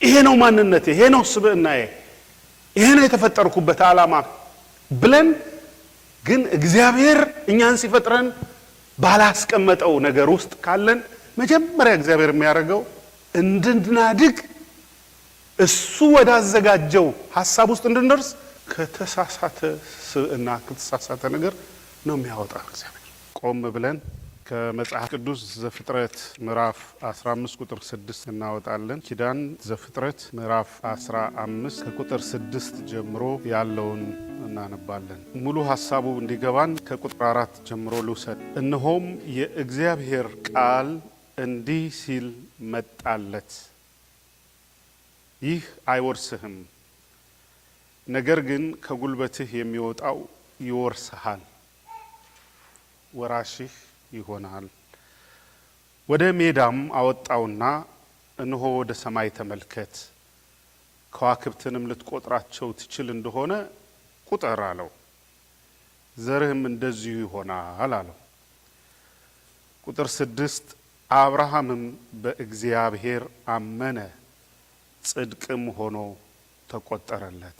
ይሄ ነው ማንነቴ፣ ይሄ ነው ስብዕናዬ፣ ይሄ ነው የተፈጠርኩበት ዓላማ ብለን ግን እግዚአብሔር እኛን ሲፈጥረን ባላስቀመጠው ነገር ውስጥ ካለን መጀመሪያ እግዚአብሔር የሚያደርገው እንድናድግ እሱ ወዳዘጋጀው ሐሳብ ውስጥ እንድንደርስ ከተሳሳተ ስብዕና ከተሳሳተ ነገር ነው የሚያወጣው እግዚአብሔር። ቆም ብለን ከመጽሐፍ ቅዱስ ዘፍጥረት ምዕራፍ 15 ቁጥር 6 እናወጣለን። ኪዳን ዘፍጥረት ምዕራፍ 15 ከቁጥር 6 ጀምሮ ያለውን እናነባለን። ሙሉ ሐሳቡ እንዲገባን ከቁጥር 4 ጀምሮ ልውሰድ። እነሆም የእግዚአብሔር ቃል እንዲህ ሲል መጣለት፣ ይህ አይወርስህም፣ ነገር ግን ከጉልበትህ የሚወጣው ይወርስሃል፣ ወራሽህ ይሆናል። ወደ ሜዳም አወጣውና እነሆ ወደ ሰማይ ተመልከት፣ ከዋክብትንም ልትቆጥራቸው ትችል እንደሆነ ቁጠር አለው። ዘርህም እንደዚሁ ይሆናል አለው። ቁጥር 6 አብርሃምም በእግዚአብሔር አመነ፣ ጽድቅም ሆኖ ተቆጠረለት።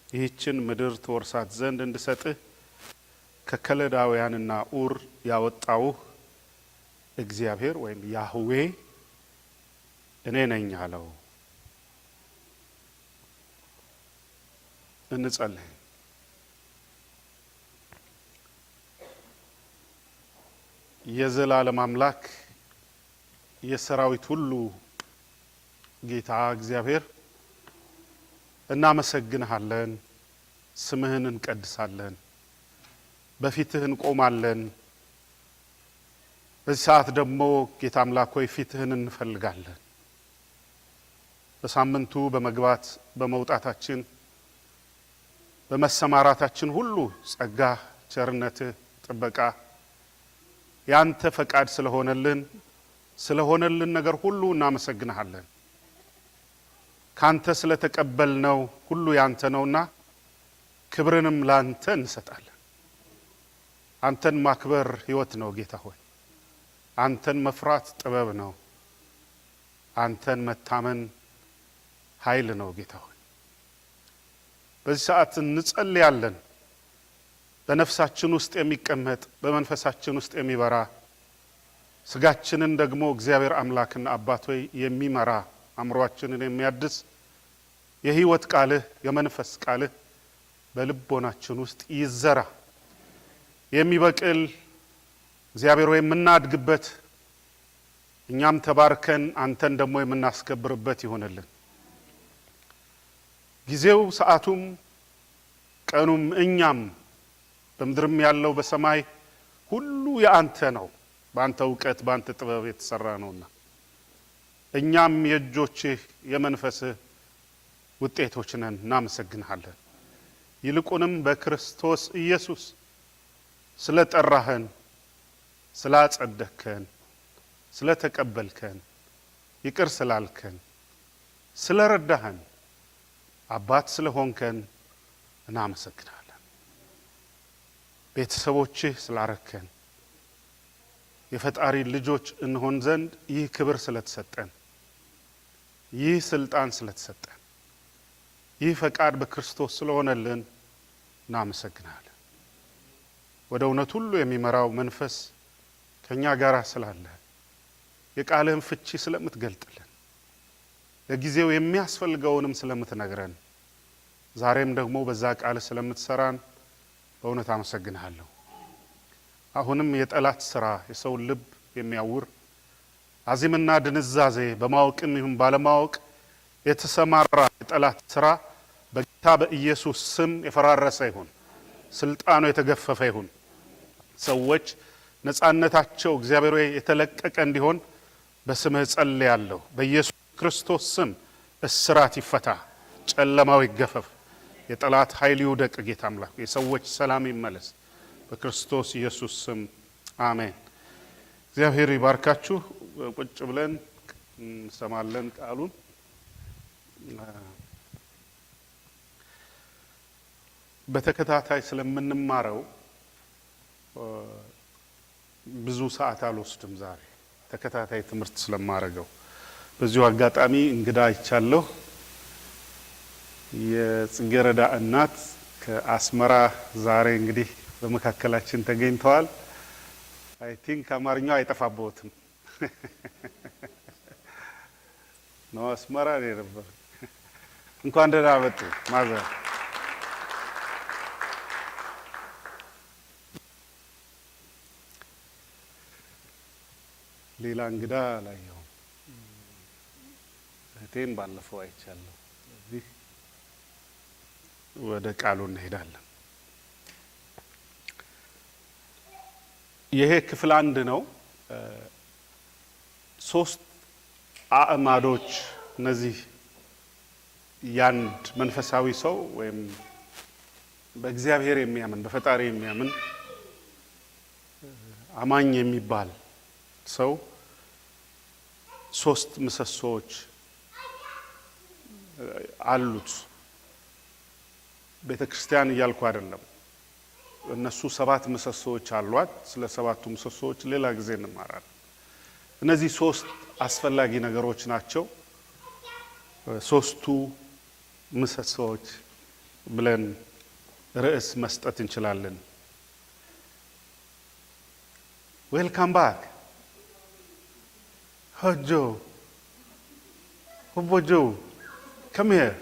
ይህችን ምድር ትወርሳት ዘንድ እንድሰጥህ ከከለዳውያንና ኡር ያወጣውህ እግዚአብሔር ወይም ያህዌ እኔ ነኝ አለው። እንጸልይ። የዘላለም አምላክ የሰራዊት ሁሉ ጌታ እግዚአብሔር እናመሰግንሃለን፣ ስምህን እንቀድሳለን፣ በፊትህ እንቆማለን። በዚህ ሰዓት ደግሞ ጌታ አምላክ ሆይ ፊትህን እንፈልጋለን። በሳምንቱ በመግባት በመውጣታችን በመሰማራታችን ሁሉ ጸጋ፣ ቸርነትህ፣ ጥበቃ ያንተ ፈቃድ ስለሆነልን ነገር ሁሉ እናመሰግንሃለን። ካንተ ስለተቀበልነው ሁሉ ያንተ ነውና ክብርንም ላንተ እንሰጣለን። አንተን ማክበር ሕይወት ነው ጌታ ሆይ። አንተን መፍራት ጥበብ ነው። አንተን መታመን ኃይል ነው ጌታ ሆይ። በዚህ ሰዓት እንጸልያለን። በነፍሳችን ውስጥ የሚቀመጥ በመንፈሳችን ውስጥ የሚበራ ስጋችንን ደግሞ እግዚአብሔር አምላክና አባት ሆይ የሚመራ አእምሮአችንን የሚያድስ የሕይወት ቃልህ የመንፈስ ቃልህ በልቦናችን ውስጥ ይዘራ። የሚበቅል እግዚአብሔር ሆይ የምናድግበት እኛም ተባርከን አንተን ደግሞ የምናስከብርበት ይሆንልን። ጊዜው ሰዓቱም ቀኑም እኛም በምድርም ያለው በሰማይ ሁሉ የአንተ ነው። በአንተ እውቀት በአንተ ጥበብ የተሰራ ነውና እኛም የእጆችህ የመንፈስህ ውጤቶች ነን። እናመሰግንሃለን። ይልቁንም በክርስቶስ ኢየሱስ ስለጠራህን፣ ስላጸደከን፣ ስለተቀበልከን፣ ይቅር ስላልከን፣ ስለረዳህን፣ አባት ስለሆንከን እናመሰግናለን። ቤተሰቦችህ ስላረከን፣ የፈጣሪ ልጆች እንሆን ዘንድ ይህ ክብር ስለተሰጠን፣ ይህ ስልጣን ስለተሰጠን፣ ይህ ፈቃድ በክርስቶስ ስለሆነልን እናመሰግናለን። ወደ እውነት ሁሉ የሚመራው መንፈስ ከኛ ጋር ስላለ የቃልህን ፍቺ ስለምትገልጥልን ለጊዜው የሚያስፈልገውንም ስለምትነግረን ዛሬም ደግሞ በዛ ቃል ስለምትሰራን በእውነት አመሰግንሃለሁ። አሁንም የጠላት ስራ የሰው ልብ የሚያውር አዚምና ድንዛዜ በማወቅም ይሁን ባለማወቅ የተሰማራ የጠላት ስራ በጌታ በኢየሱስ ስም የፈራረሰ ይሁን፣ ስልጣኑ የተገፈፈ ይሁን። ሰዎች ነፃነታቸው እግዚአብሔር የተለቀቀ እንዲሆን በስምህ ጸልያለሁ። በኢየሱስ ክርስቶስ ስም እስራት ይፈታ፣ ጨለማው ይገፈፍ፣ የጠላት ኃይል ይውደቅ። ጌታ አምላክ የሰዎች ሰላም ይመለስ፣ በክርስቶስ ኢየሱስ ስም አሜን። እግዚአብሔር ይባርካችሁ። ቁጭ ብለን እንሰማለን ቃሉን። በተከታታይ ስለምንማረው ብዙ ሰዓት አልወስድም። ዛሬ ተከታታይ ትምህርት ስለማረገው በዚሁ አጋጣሚ እንግዳ አይቻለሁ። የጽጌረዳ እናት ከአስመራ ዛሬ እንግዲህ በመካከላችን ተገኝተዋል። አይ ቲንክ አማርኛው አይጠፋቦትም ነው። አስመራ ነበር። እንኳን ደህና መጡ ማዘር። ሌላ እንግዳ ላየው እህቴን ባለፈው አይቻለሁ። ስለዚህ ወደ ቃሉ እንሄዳለን። ይሄ ክፍል 1 ነው። 3 አዕማዶች እነዚህ ያንድ መንፈሳዊ ሰው ወይም በእግዚአብሔር የሚያምን በፈጣሪ የሚያምን አማኝ የሚባል ሰው 3 ምሰሶዎች አሉት። ቤተክርስቲያን እያልኩ አይደለም። እነሱ 7 ምሰሶዎች አሏት። ስለ 7ቱ ምሰሶዎች ሌላ ጊዜ እንማራለን። እነዚህ 3 አስፈላጊ ነገሮች ናቸው። 3ቱ ምሰሶዎች ብለን ርዕስ መስጠት እንችላለን። ዌልካም ባክ Joe. Oh, Joe, come here.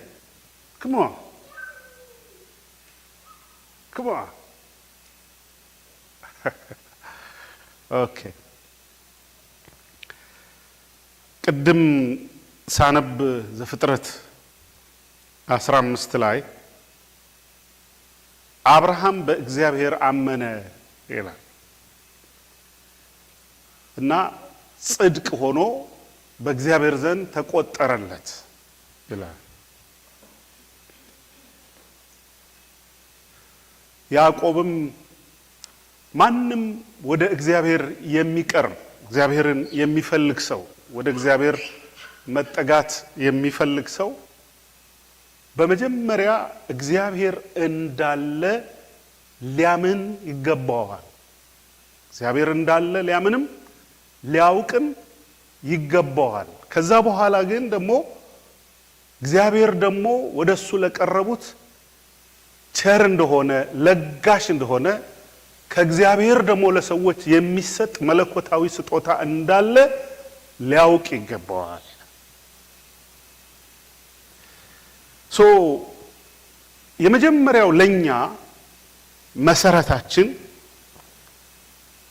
Come on. Come on. Okay. ቅድም ሳነብ ዘፍጥረት 15 ላይ አብርሃም በእግዚአብሔር አመነ ይላል እና ጽድቅ ሆኖ በእግዚአብሔር ዘንድ ተቆጠረለት ይላል። ያዕቆብም ማንም ወደ እግዚአብሔር የሚቀርብ እግዚአብሔርን የሚፈልግ ሰው ወደ እግዚአብሔር መጠጋት የሚፈልግ ሰው በመጀመሪያ እግዚአብሔር እንዳለ ሊያምን ይገባዋል። እግዚአብሔር እንዳለ ሊያምንም ሊያውቅም ይገባዋል። ከዛ በኋላ ግን ደግሞ እግዚአብሔር ደግሞ ወደሱ ለቀረቡት ቸር እንደሆነ ለጋሽ እንደሆነ ከእግዚአብሔር ደግሞ ለሰዎች የሚሰጥ መለኮታዊ ስጦታ እንዳለ ሊያውቅ ይገባዋል። የመጀመሪያው ለኛ መሰረታችን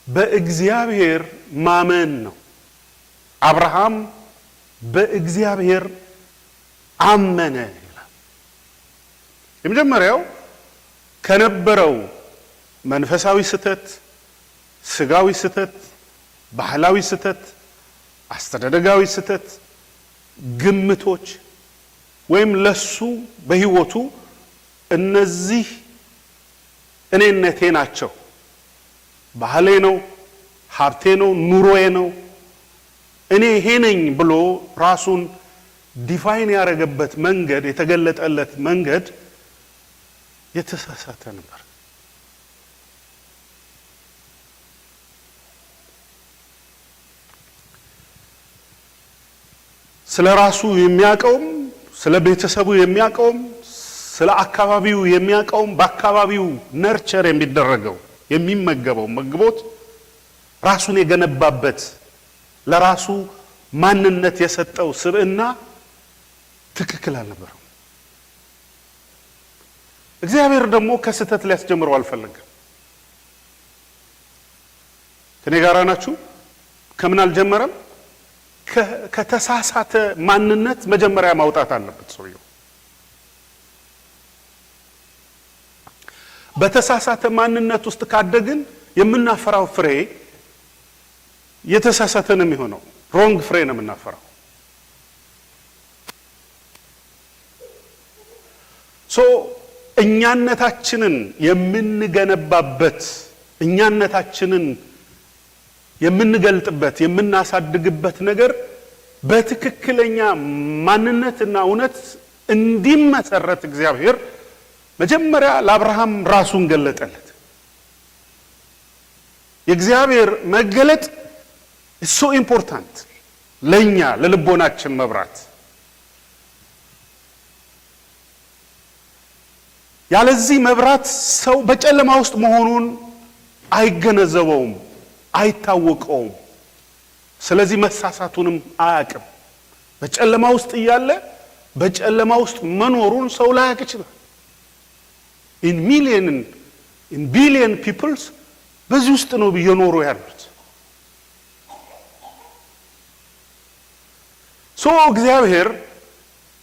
በእግዚአብሔር ማመን ነው። አብርሃም በእግዚአብሔር አመነ ይላል። የመጀመሪያው ከነበረው መንፈሳዊ ስተት፣ ስጋዊ ስተት፣ ባህላዊ ስተት፣ አስተዳደጋዊ ስተት፣ ግምቶች ወይም ለሱ በህይወቱ እነዚህ እኔነቴ ናቸው፣ ባህሌ ነው፣ ሀብቴ ነው፣ ኑሮዬ ነው፣ እኔ ይሄ ነኝ ብሎ ራሱን ዲፋይን ያደረገበት መንገድ የተገለጠለት መንገድ የተሳሳተ ነበር። ስለ ራሱ የሚያውቀውም ስለ ቤተሰቡ የሚያውቀውም ስለ አካባቢው የሚያውቀውም በአካባቢው ነርቸር የሚደረገው የሚመገበው መግቦት ራሱን የገነባበት ለራሱ ማንነት የሰጠው ስብዕና ትክክል አልነበረም። እግዚአብሔር ደግሞ ከስተት ሊያስጀምረው አልፈለገም። ከኔ ጋር ናችሁ? ከምን አልጀመረም? ከተሳሳተ ማንነት መጀመሪያ ማውጣት አለበት ሰውየው። በተሳሳተ ማንነት ውስጥ ካደግን የምናፈራው ፍሬ የተሳሳተ ነው የሚሆነው። ሮንግ ፍሬ ነው የምናፈራው። እኛነታችንን የምንገነባበት እኛነታችንን የምንገልጥበት የምናሳድግበት ነገር በትክክለኛ ማንነትና እውነት እንዲመሰረት እግዚአብሔር መጀመሪያ ለአብርሃም ራሱን ገለጠለት። የእግዚአብሔር መገለጥ is so important ለኛ ለልቦናችን መብራት። ያለዚህ መብራት ሰው በጨለማ ውስጥ መሆኑን አይገነዘበውም፣ አይታወቀውም። ስለዚህ መሳሳቱንም አያውቅም። በጨለማ ውስጥ እያለ በጨለማ ውስጥ መኖሩን ሰው ላያውቅ ይችላል። ኢን ቢሊየን ፒፕልስ በዚህ ውስጥ ነው እየኖሩ ያሉት። እግዚአብሔር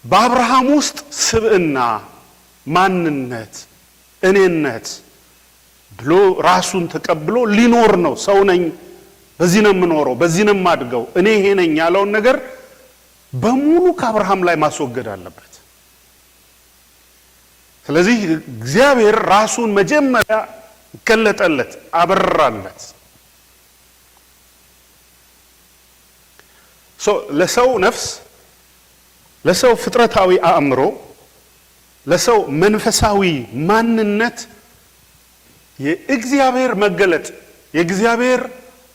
በአብርሃም ውስጥ ስብዕና፣ ማንነት፣ እኔነት ብሎ ራሱን ተቀብሎ ሊኖር ነው። ሰው ነኝ፣ በዚህ ነው የምኖረው፣ በዚህ ነው የማድገው፣ እኔ ይሄ ነኝ ያለውን ነገር በሙሉ ከአብርሃም ላይ ማስወገድ አለበት። ስለዚህ እግዚአብሔር ራሱን መጀመሪያ ገለጠለት፣ አበራለት። ለሰው ነፍስ፣ ለሰው ፍጥረታዊ አእምሮ፣ ለሰው መንፈሳዊ ማንነት የእግዚአብሔር መገለጥ፣ የእግዚአብሔር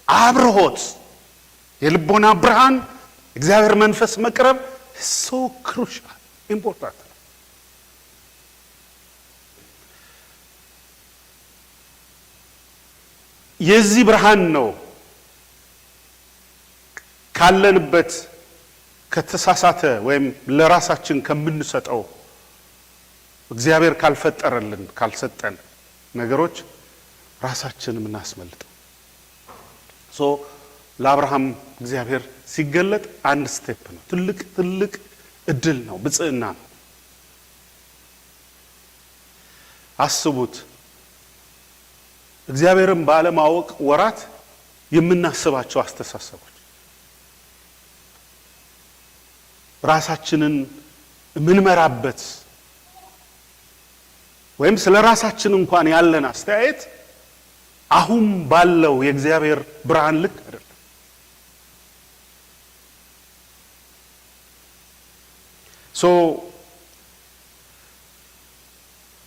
አብርሆት፣ የልቦና ብርሃን፣ እግዚአብሔር መንፈስ መቅረብ ሶ ክሩሻል ኢምፖርታንት ነው። የዚህ ብርሃን ነው ካለንበት ከተሳሳተ ወይም ለራሳችን ከምንሰጠው እግዚአብሔር ካልፈጠረልን ካልሰጠን ነገሮች ራሳችንን የምናስመልጠው። ለአብርሃም እግዚአብሔር ሲገለጥ አንድ ስቴፕ ነው። ትልቅ እድል ነው፣ ብጽዕና ነው። አስቡት፣ እግዚአብሔርን ባለማወቅ ወራት የምናስባቸው አስተሳሰቦች፣ ራሳችንን የምንመራበት ወይም ስለ ራሳችን እንኳን ያለን አስተያየት አሁን ባለው የእግዚአብሔር ብርሃን ልክ አይደለም።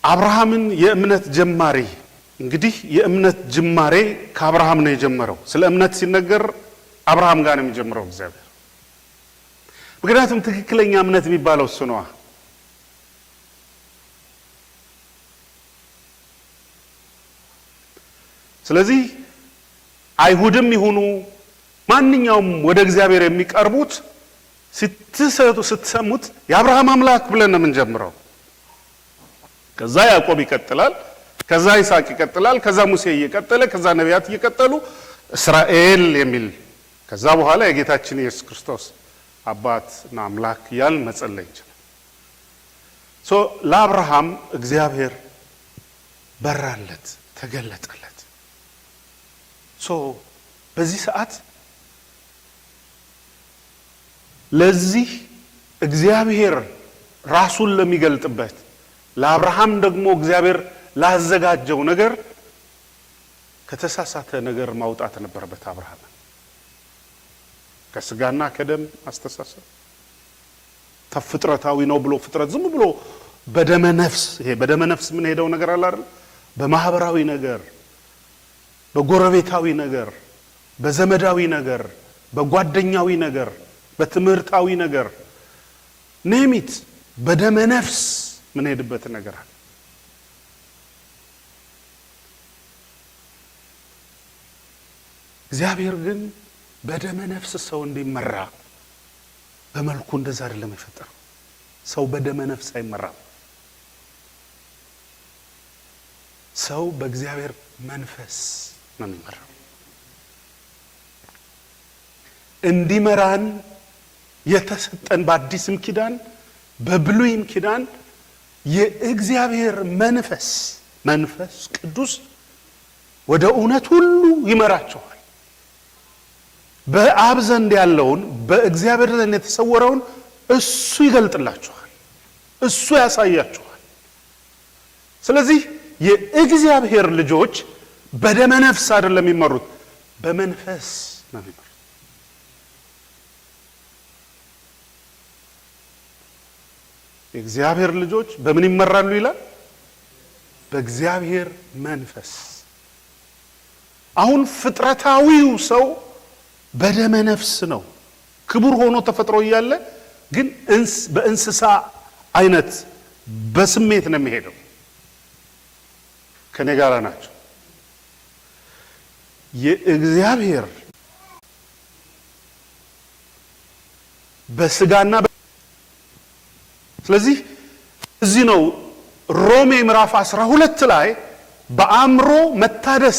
አብርሃምን የእምነት ጀማሪ፣ እንግዲህ የእምነት ጅማሬ ከአብርሃም ነው የጀመረው። ስለ እምነት ሲነገር አብርሃም ጋር ነው የሚጀምረው እግዚአብሔር። ምክንያቱም ትክክለኛ እምነት የሚባለው እሱ ነዋ። ስለዚህ አይሁድም ይሁኑ ማንኛውም ወደ እግዚአብሔር የሚቀርቡት ስትሰሙት የአብርሃም አምላክ ብለን ነው የምንጀምረው። ከዛ ያዕቆብ ይቀጥላል፣ ከዛ ይስሐቅ ይቀጥላል፣ ከዛ ሙሴ እየቀጠለ፣ ከዛ ነቢያት እየቀጠሉ እስራኤል የሚል፣ ከዛ በኋላ የጌታችን ኢየሱስ ክርስቶስ አባትና አምላክ እያልን መጸለይ እንችላል። ለአብርሃም እግዚአብሔር በራለት፣ ተገለጠለት። በዚህ ሰዓት ለዚህ እግዚአብሔር ራሱን ለሚገልጥበት ለአብርሃም ደግሞ እግዚአብሔር ላዘጋጀው ነገር ከተሳሳተ ነገር ማውጣት ነበረበት። አብርሃም ከስጋና ከደም አስተሳሰብ ተፍጥረታዊ ነው ብሎ ፍጥረት ዝም ብሎ በደመ ነፍስ፣ ይሄ በደመ ነፍስ ምን ሄደው ነገር አለ አይደል? በማህበራዊ ነገር፣ በጎረቤታዊ ነገር፣ በዘመዳዊ ነገር፣ በጓደኛዊ ነገር፣ በትምህርታዊ ነገር ኔሚት በደመ ነፍስ ምን ሄድበት ነገር አለ። እግዚአብሔር ግን በደመ ነፍስ ሰው እንዲመራ በመልኩ እንደዛ አይደለም የፈጠረው። ሰው በደመ ነፍስ አይመራም። ሰው በእግዚአብሔር መንፈስ ነው የሚመራው። እንዲመራን የተሰጠን በአዲስም ኪዳን በብሉይም ኪዳን የእግዚአብሔር መንፈስ ቅዱስ ወደ እውነት ሁሉ ይመራቸዋል። በአብ ዘንድ ያለውን በእግዚአብሔር ዘንድ የተሰወረውን እሱ ይገልጥላቸዋል፣ እሱ ያሳያቸዋል። ስለዚህ የእግዚአብሔር ልጆች በደመ ነፍስ አይደለም የሚመሩት፣ በመንፈስ ነው የሚመሩት። የእግዚአብሔር ልጆች በምን ይመራሉ ይላል? በእግዚአብሔር መንፈስ። አሁን ፍጥረታዊው ሰው በደመ ነፍስ ነው ክቡር ሆኖ ተፈጥሮ እያለ ግን በእንስሳ አይነት በስሜት ነው የሚሄደው። ከኔ ጋር ናቸው። የእግዚአብሔር በስጋና ስለዚህ እዚህ ነው ሮሜ ምዕራፍ 12 ላይ በአእምሮ መታደስ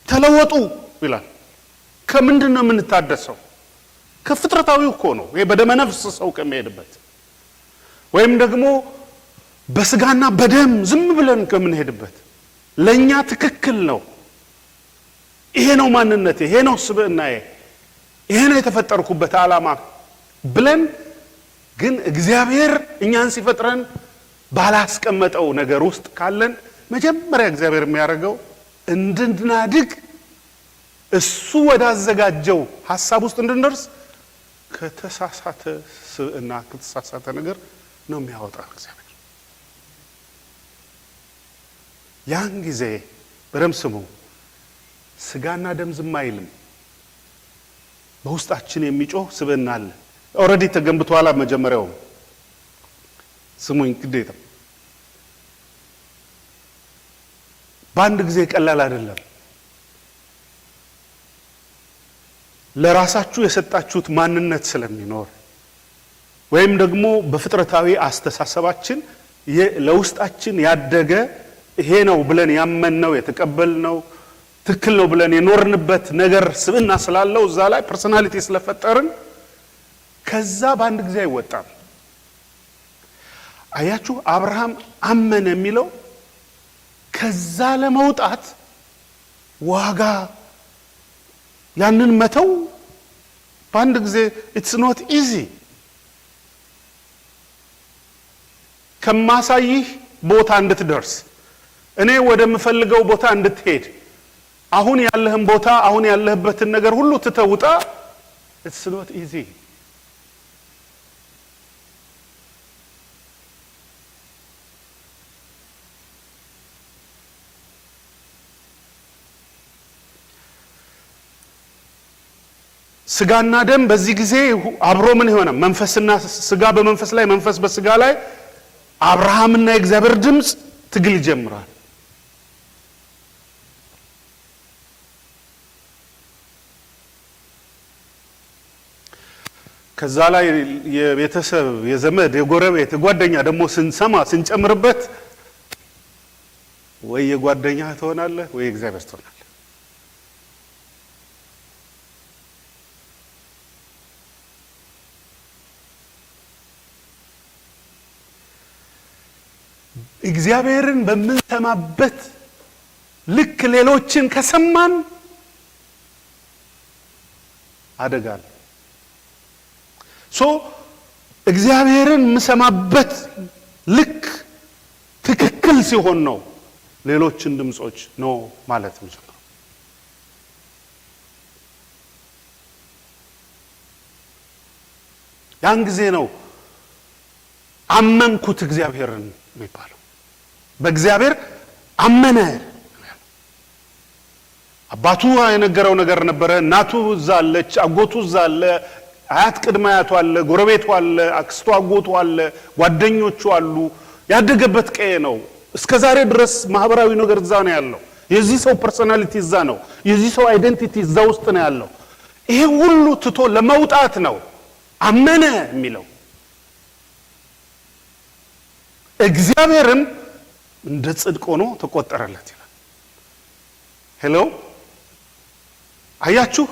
ተለወጡ ይላል። ከምንድን ነው የምንታደሰው? ከፍጥረታዊው እኮ ነው። ይሄ በደመ ነፍስ ሰው ከመሄድበት ወይም ደግሞ በስጋና በደም ዝም ብለን ከምንሄድበት ለኛ ትክክል ነው። ይሄ ነው ማንነቴ፣ ይሄ ነው ስብዕናዬ፣ ይሄ ነው የተፈጠርኩበት ዓላማ ብለን ግን እግዚአብሔር እኛን ሲፈጥረን ባላስቀመጠው ነገር ውስጥ ካለን መጀመሪያ እግዚአብሔር የሚያደርገው እንድናድግ እሱ ወዳዘጋጀው ሐሳብ ውስጥ እንድንደርስ ከተሳሳተ ስብዕና ከተሳሳተ ነገር ነው የሚያወጣው እግዚአብሔር። ያን ጊዜ በደምብ ስሙ፣ ስጋና ደም ዝም አይልም። በውስጣችን የሚጮህ ስብዕና አለ። ኦልሬዲ ተገንብቷል። መጀመሪያው ስሙኝ፣ ግዴታ በአንድ ጊዜ ቀላል አይደለም። ለራሳችሁ የሰጣችሁት ማንነት ስለሚኖር ወይም ደግሞ በፍጥረታዊ አስተሳሰባችን ለውስጣችን ያደገ ይሄ ነው ብለን ያመንነው የተቀበልነው ትክክል ነው ብለን የኖርንበት ነገር ስብዕና ስላለው እዛ ላይ ፐርሶናሊቲ ስለፈጠርን ከዛ በአንድ ጊዜ አይወጣም። አያችሁ፣ አብርሃም አመነ የሚለው ከዛ ለመውጣት ዋጋ ያንን መተው በአንድ ጊዜ ኢትስ ኖት ኢዚ። ከማሳይህ ቦታ እንድትደርስ እኔ ወደምፈልገው ቦታ እንድትሄድ አሁን ያለህን ቦታ አሁን ያለህበትን ነገር ሁሉ ትተውጣ ኢትስ ኖት ኢዚ። ስጋና ደም በዚህ ጊዜ አብሮ ምን ይሆነ? መንፈስና ስጋ በመንፈስ ላይ መንፈስ በስጋ ላይ አብርሃምና የእግዚአብሔር ድምጽ ትግል ይጀምራል። ከዛ ላይ የቤተሰብ የዘመድ የጎረቤት የጓደኛ ደግሞ ስንሰማ ስንጨምርበት ወይ የጓደኛ ትሆናለህ ወይ እግዚአብሔር ትሆናለህ። እግዚአብሔርን በምንሰማበት ልክ ሌሎችን ከሰማን አደጋል። እግዚአብሔርን የምሰማበት ልክ ትክክል ሲሆን ነው ሌሎችን ድምጾች ነው ማለት ነው። ያን ጊዜ ነው አመንኩት እግዚአብሔርን የሚባለው። በእግዚአብሔር አመነ። አባቱ የነገረው ነገር ነበረ። እናቱ እዛ አለች፣ አጎቱ እዛ አለ፣ አያት ቅድመ አያቱ አለ፣ ጎረቤቱ አለ፣ አክስቱ አጎቱ አለ፣ ጓደኞቹ አሉ። ያደገበት ቀዬ ነው። እስከ ዛሬ ድረስ ማህበራዊ ነገር እዛ ነው ያለው። የዚህ ሰው ፐርሶናሊቲ እዛ ነው። የዚህ ሰው አይደንቲቲ እዛ ውስጥ ነው ያለው። ይሄ ሁሉ ትቶ ለመውጣት ነው አመነ የሚለው። እግዚአብሔርም እንደ ጽድቅ ሆኖ ተቆጠረለት ይላል። ሄሎ አያችሁ፣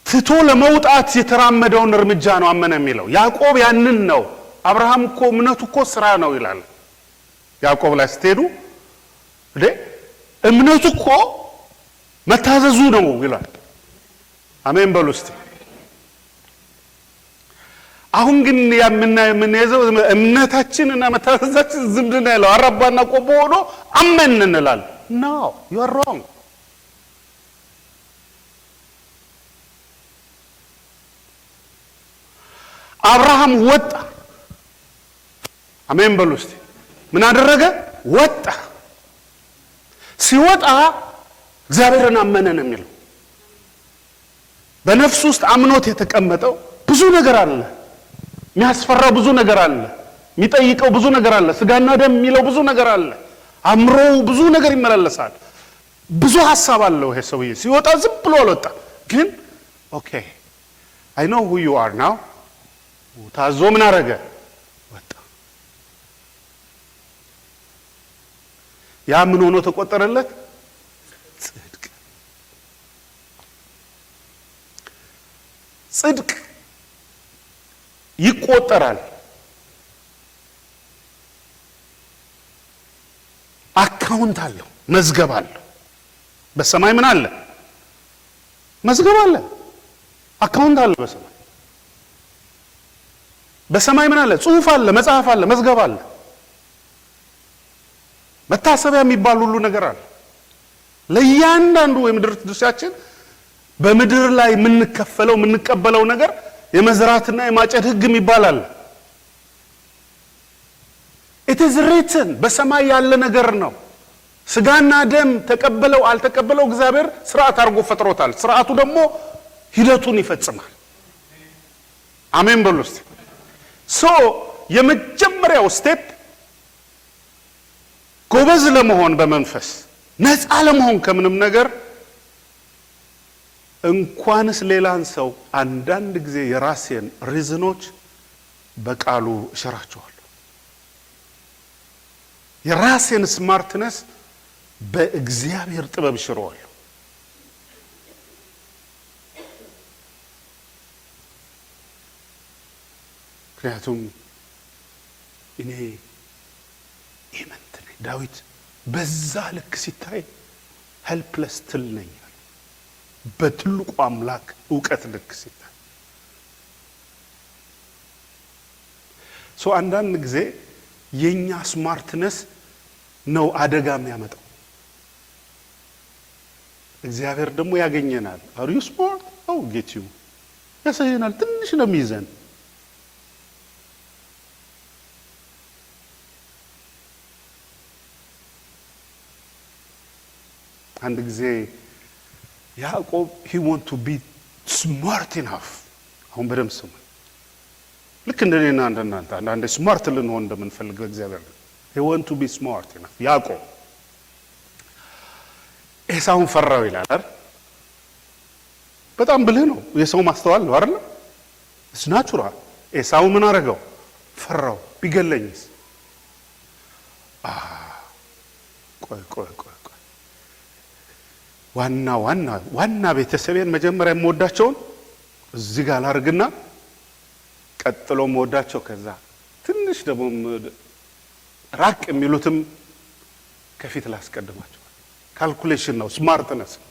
ትቶ ለመውጣት የተራመደውን እርምጃ ነው አመነ የሚለው። ያዕቆብ ያንን ነው። አብርሃም እኮ እምነቱ እኮ ስራ ነው ይላል። ያዕቆብ ላይ ስትሄዱ እምነቱ እኮ መታዘዙ ነው ይላል። አሜን በሉ እስቲ። አሁን ግን የምንይዘው እምነታችን እና መታዘዛችን ዝምድና ያለው አራባና ቆቦ ሆኖ አመን እንላለን። No, you are wrong. አብርሃም ወጣ። አሜን በሉ እስቲ። ምን አደረገ? ወጣ። ሲወጣ እግዚአብሔርን አመነ ነው የሚለው። በነፍስ ውስጥ አምኖት የተቀመጠው ብዙ ነገር አለ። የሚያስፈራ ብዙ ነገር አለ። የሚጠይቀው ብዙ ነገር አለ። ስጋና ደም የሚለው ብዙ ነገር አለ። አእምሮው ብዙ ነገር ይመላለሳል። ብዙ ሐሳብ አለው። ይሄ ሰውዬ ሲወጣ ዝም ብሎ አልወጣ። ግን ኦኬ አይ ኖ ሁ ዩ አር ናው ታዞ ምን አረገ? ወጣ። ያ ምን ሆኖ ተቆጠረለት? ጽድቅ። ጽድቅ ይቆጠራል። አካውንት አለው፣ መዝገብ አለው። በሰማይ ምን አለ? መዝገብ አለ፣ አካውንት አለ። በሰማይ ምን አለ? ጽሑፍ አለ፣ መጽሐፍ አለ፣ መዝገብ አለ። መታሰቢያ የሚባል ሁሉ ነገር አለ። ለእያንዳንዱ የምድር ድርሻችን በምድር ላይ የምንከፈለው የምንቀበለው ነገር የመዝራትና የማጨድ ሕግ የሚባል አለ። it is written በሰማይ ያለ ነገር ነው። ስጋና ደም ተቀበለው አልተቀበለው እግዚአብሔር ስርዓት አድርጎ ፈጥሮታል። ስርዓቱ ደግሞ ሂደቱን ይፈጽማል። አሜን በሉ እስቲ። ሶ የመጀመሪያው ስቴፕ ጎበዝ ለመሆን በመንፈስ ነፃ ለመሆን ከምንም ነገር እንኳንስ ሌላን ሰው አንዳንድ ጊዜ የራሴን ሪዝኖች በቃሉ እሸራቸዋለሁ። የራሴን ስማርትነስ በእግዚአብሔር ጥበብ እሽረዋለሁ። ምክንያቱም እኔ ኢምንት ነኝ። ዳዊት በዛ ልክ ሲታይ ሄልፕለስ ትል ነኝ። በትልቁ አምላክ እውቀት ልክ ሲታይ አንዳንድ ጊዜ የኛ ስማርትነስ ነው አደጋ የሚያመጣው። እግዚአብሔር ደግሞ ያገኘናል። አር ዩ ስማርት ኦ ጌት ዩ ያሳየናል። ትንሽ ነው የሚይዘን። አንድ ጊዜ ያዕቆብ he want to be smart enough። አሁን በደምብ ስሙ። ልክ እንደኔና እንደናንተ አንዳንዴ ስማርት ልንሆን እንደምንፈልግ እግዚአብሔር he want to be smart enough። ያዕቆብ ኤሳውን ፈራው ይላል አይደል? በጣም ብልህ ነው። የሰው ማስተዋል ነው አይደል? it's natural። ኤሳው ምን አረገው? ፈራው። ቢገለኝስ? ቆይ ዋና ቤተሰቤን መጀመሪያ የምወዳቸውን እዚህ ጋር ላርግና ቀጥሎ የምወዳቸው ከዛ ትንሽ ደግሞ ራቅ የሚሉትም ከፊት ላስቀድማቸው። ካልኩሌሽን ነው፣ ስማርትነስ ነው፣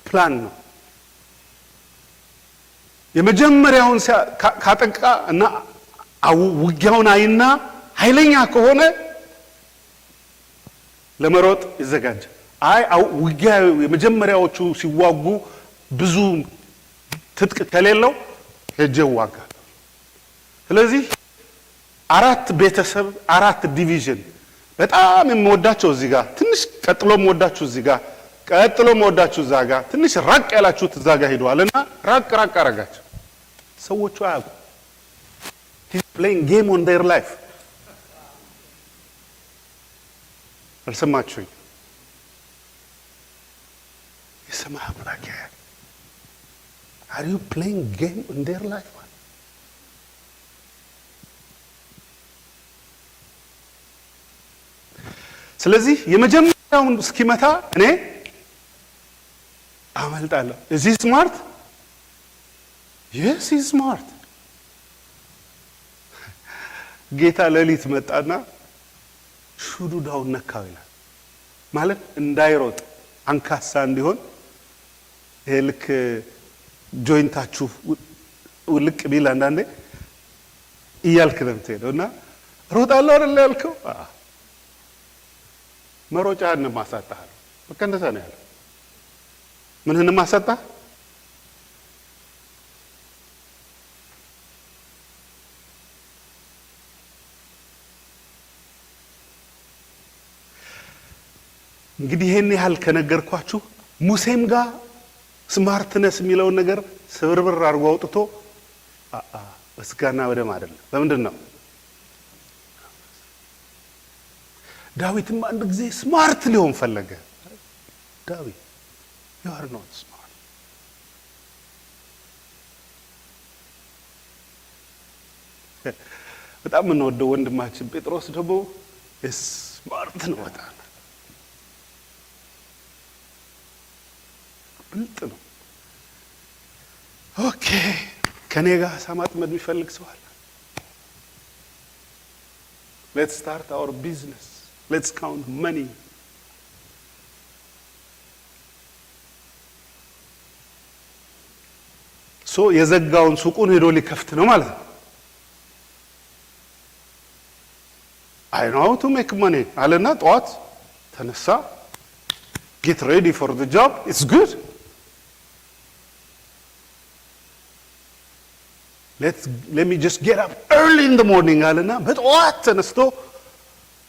ፕላን ነው። የመጀመሪያውን ካጠቃ እና ውጊያውን አይና ኃይለኛ ከሆነ ለመሮጥ ይዘጋጅ። ውጊያ የመጀመሪያዎቹ ሲዋጉ ብዙ ትጥቅ ከሌለው ሄጄ ዋጋል። ስለዚህ 4 ቤተሰብ 4 ዲቪዥን በጣም የምወዳቸው እዚህ ጋር ትንሽ፣ ቀጥሎ የምወዳቸው እዚህ ጋር፣ ቀጥሎ የምወዳቸው እዛ ጋር፣ ትንሽ ራቅ ያላችሁት እዛ ጋር ሄደዋልና ራቅ አረጋቸው። ሰዎቹ አያውቁ። he's playing game on their life። አልሰማችሁኝ? የሰማህ አምላክ ያያል። are you playing game in their life? ስለዚህ የመጀመሪያውን እስኪመታ እኔ አመልጣለሁ። is he smart? yes he is smart። ጌታ ሌሊት መጣና ሹዱዳውን ነካው ይላል። ማለት እንዳይሮጥ አንካሳ እንዲሆን ይሄ ልክ ጆይንታችሁ ልቅ ቢል አንዳንዴ እያልክ ነው የምትሄደው እና ሮጣለሁ አይደል ያልከው መሮጫህን ማሳጣህ ነው። በቃ እንደዛ ነው ያለው። ምንህን ማሳጣህ? እንግዲህ ይሄን ያህል ከነገርኳችሁ ሙሴም ጋር ስማርትነስ የሚለውን ነገር ስብርብር አድርጎ አውጥቶ በስጋና በደም አይደለም። በምንድን ነው? ዳዊትም አንድ ጊዜ ስማርት ሊሆን ፈለገ። ዳዊት you are not smart። በጣም የምንወደው ወንድማችን ጴጥሮስ ደግሞ ስማርት ነው፣ በጣም ብልጥ ነው። ኦኬ ከኔ ጋር ሳማጥመድ የሚፈልግ ሰው አለ? let's start our business, let's count money። ሶ የዘጋውን ሱቁን ሄዶ ሊከፍት ነው ማለት ነው። I know how to make money አለና ጠዋት ተነሳ። get ready for the job, it's good። let me just get up early in the morning አለና በጠዋት ተነስቶ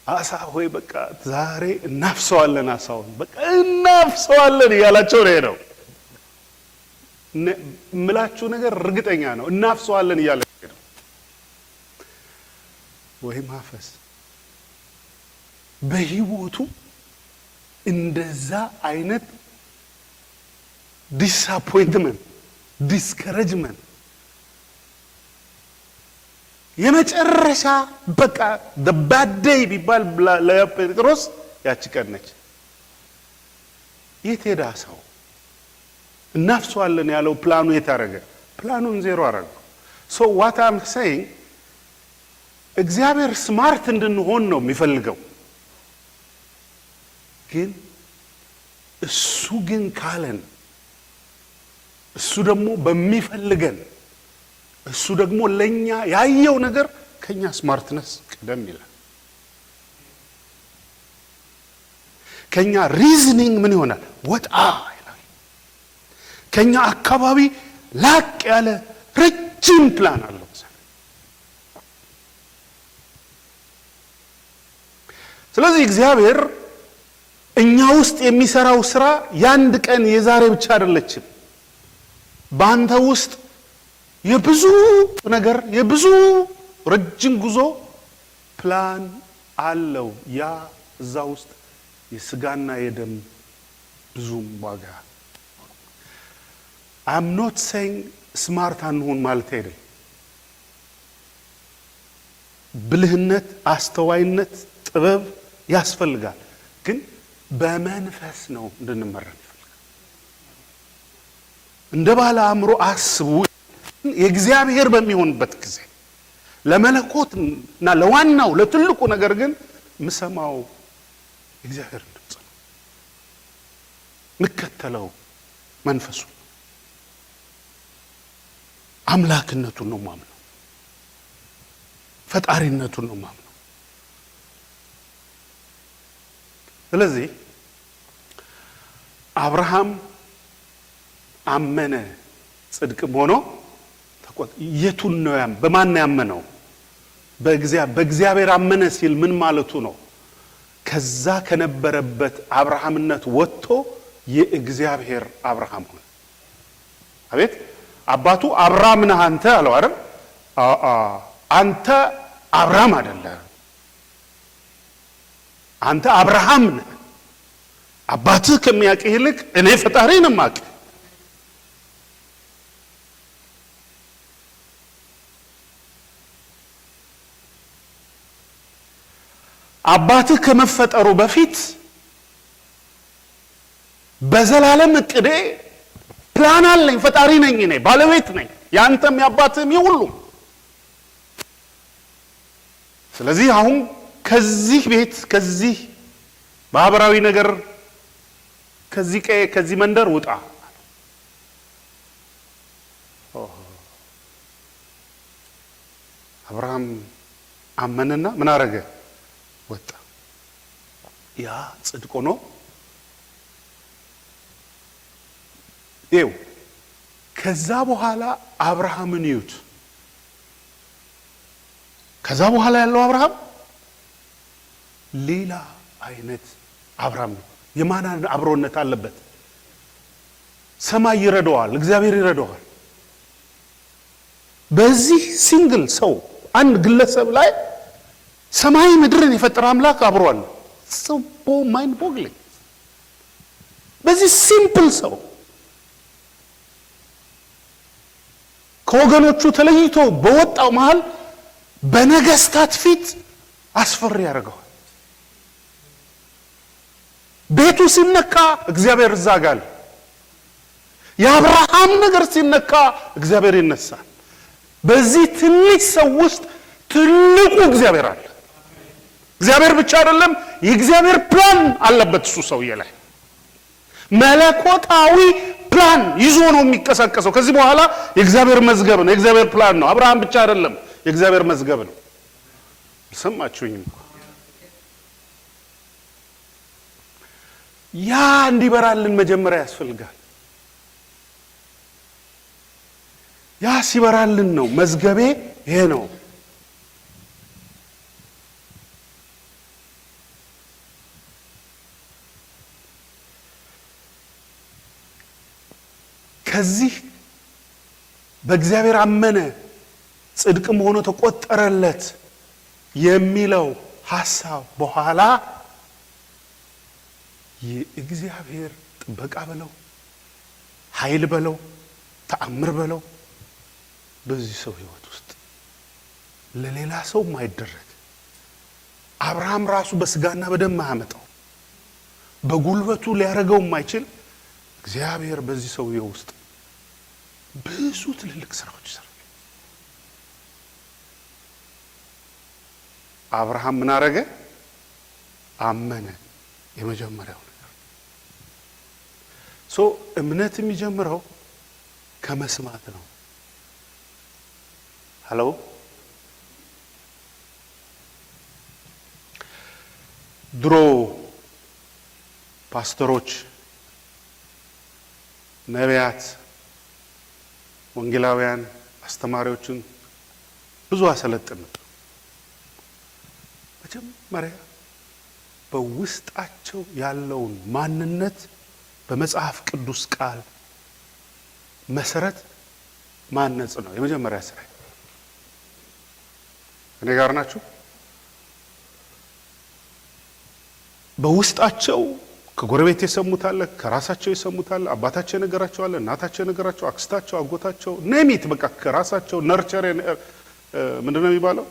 አሳ ሆይ በቃ ዛሬ እናፍሰዋለን፣ አሳውን በቃ እናፍሰዋለን እያላቸው ነው ሄደው። ምላችሁ ነገር እርግጠኛ ነው እናፍሰዋለን እያለ ነው ወይ ማፈስ። በህይወቱ እንደዛ አይነት ዲስአፖይንትመንት ዲስከሬጅመንት የመጨረሻ በቃ the bad day ቢባል ለጴጥሮስ ያቺ ቀን ነች። የት ሄዳ ሰው እናፍሰዋለን ያለው ፕላኑ የት አደረገ? ፕላኑን ዜሮ አደረገ። so what I'm saying እግዚአብሔር ስማርት እንድንሆን ነው የሚፈልገው። ግን እሱ ግን ካለን እሱ ደግሞ በሚፈልገን እሱ ደግሞ ለኛ ያየው ነገር ከኛ ስማርትነስ ቀደም ይላል። ከኛ ሪዝኒንግ ምን ይሆናል? ወጣ ይላል። ከኛ አካባቢ ላቅ ያለ ረጅም ፕላን አለው። ስለዚህ እግዚአብሔር እኛ ውስጥ የሚሰራው ስራ ያንድ ቀን የዛሬ ብቻ አይደለችም። በአንተ ውስጥ የብዙ ነገር የብዙ ረጅም ጉዞ ፕላን አለው። ያ እዛ ውስጥ የስጋና የደም ብዙም ዋጋ። I'm not saying ስማርት አንሁን ማለት አይደለም። ብልህነት፣ አስተዋይነት፣ ጥበብ ያስፈልጋል። ግን በመንፈስ ነው እንድንመራ ይፈልጋል። እንደ ባለ አእምሮ አስቡ። የእግዚአብሔር በሚሆንበት ጊዜ ለመለኮትና ለዋናው ለትልቁ ነገር ግን ምሰማው እግዚአብሔር ድምጽ ነው። ምከተለው መንፈሱ አምላክነቱን ነው ማምነው፣ ፈጣሪነቱን ነው ማምነው። ስለዚህ አብርሃም አመነ ጽድቅም ሆኖ የቱን ነው በማን ያመነው? በእግዚአብሔር አመነ ሲል ምን ማለቱ ነው? ከዛ ከነበረበት አብርሃምነት ወጥቶ የእግዚአብሔር አብርሃም ሆነ። አቤት አባቱ አብርሃም ነህ አንተ አለው አይደል? አንተ አብርሃም አይደለም፣ አንተ አብርሃም ነህ። አባትህ ከሚያውቅህ ይልቅ እኔ ፈጣሪን የማውቅ። አባትህ ከመፈጠሩ በፊት በዘላለም እቅዴ ፕላን አለኝ። ፈጣሪ ነኝ፣ እኔ ባለቤት ነኝ፣ ያንተም ያባትህም የሁሉም። ስለዚህ አሁን ከዚህ ቤት ከዚህ ማህበራዊ ነገር ከዚህ ቀዬ ከዚህ መንደር ውጣ። አብርሃም አመነና ምን አረገ? ወጣ። ያ ጽድቅ ሆኖ ይው ከዛ በኋላ አብርሃምን ይዩት። ከዛ በኋላ ያለው አብርሃም ሌላ አይነት አብርሃም ነው። የማን አብሮነት አለበት? ሰማይ ይረዳዋል፣ እግዚአብሔር ይረዳዋል። በዚህ ሲንግል ሰው አንድ ግለሰብ ላይ ሰማይ ምድርን የፈጠረ አምላክ አብሯል። ጽቦ ማይንድ ቦግሊንግ። በዚህ ሲምፕል ሰው ከወገኖቹ ተለይቶ በወጣው መሃል በነገስታት ፊት አስፈሪ ያደርገዋል። ቤቱ ሲነካ እግዚአብሔር እዛ ጋር፣ የአብርሃም ነገር ሲነካ እግዚአብሔር ይነሳል። በዚህ ትንሽ ሰው ውስጥ ትልቁ እግዚአብሔር አለ። እግዚአብሔር ብቻ አይደለም፣ የእግዚአብሔር ፕላን አለበት እሱ ሰውዬ ላይ። መለኮታዊ ፕላን ይዞ ነው የሚቀሳቀሰው። ከዚህ በኋላ የእግዚአብሔር መዝገብ ነው፣ የእግዚአብሔር ፕላን ነው። አብርሃም ብቻ አይደለም፣ የእግዚአብሔር መዝገብ ነው። ሰማችሁኝም? ያ እንዲበራልን መጀመሪያ ያስፈልጋል። ያ ሲበራልን ነው መዝገቤ ይሄ ነው። ከዚህ በእግዚአብሔር አመነ ጽድቅም ሆኖ ተቆጠረለት የሚለው ሐሳብ በኋላ የእግዚአብሔር ጥበቃ በለው፣ ኃይል በለው፣ ተአምር በለው በዚህ ሰው ህይወት ውስጥ ለሌላ ሰው ማይደረግ፣ አብርሃም ራሱ በስጋና በደም ማያመጣው፣ በጉልበቱ ሊያረገው ማይችል እግዚአብሔር በዚህ ሰው ውስጥ ብዙ ትልልቅ ስራዎች ይሰራል። አብርሃም ምን አረገ? አመነ። የመጀመሪያው ነገር እምነት የሚጀምረው ከመስማት ነው። ሄሎ፣ ድሮ ፓስተሮች፣ ነቢያት፣ ወንጌላውያን፣ አስተማሪዎችን ብዙ አሰለጥን። መጀመሪያ በውስጣቸው ያለውን ማንነት በመጽሐፍ ቅዱስ ቃል መሰረት ማነጽ ነው የመጀመሪያ ስራ። እኔ ጋር ናችሁ? በውስጣቸው ከጎረቤት የሰሙታል፣ ከራሳቸው የሰሙታል፣ አባታቸው የነገራቸዋል፣ እናታቸው የነገራቸው፣ አክስታቸው፣ አጎታቸው ነሚት በቃ ከራሳቸው ነርቸር ምንድነው የሚባለው?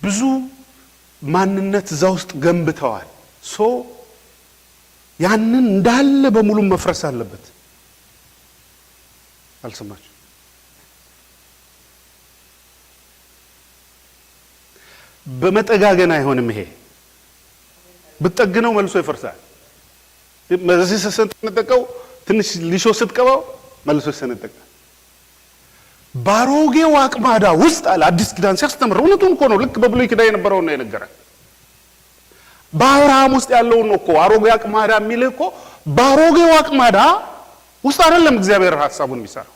ብዙ ማንነት እዛ ውስጥ ገንብተዋል። ያንን እንዳለ በሙሉ መፍረስ አለበት። አልሰማችሁ? በመጠጋገን አይሆንም። ይሄ ብትጠግነው መልሶ ይፈርሳል። በዚህ ስትሰነጠቀው ትንሽ ሊሾ ስትቀባው መልሶ ይሰነጠቃል። ባሮጌው አቅማዳ ውስጥ አለ አዲስ ኪዳን ሲያስተምር። እውነቱን እኮ ነው። ልክ በብሉይ ኪዳን የነበረው ነው የነገረን። በአብርሃም ውስጥ ያለውን ነው እኮ አሮጌ አቅማዳ የሚልህ እኮ ባሮጌው አቅማዳ ውስጥ አይደለም እግዚአብሔር ሐሳቡን የሚሰራው።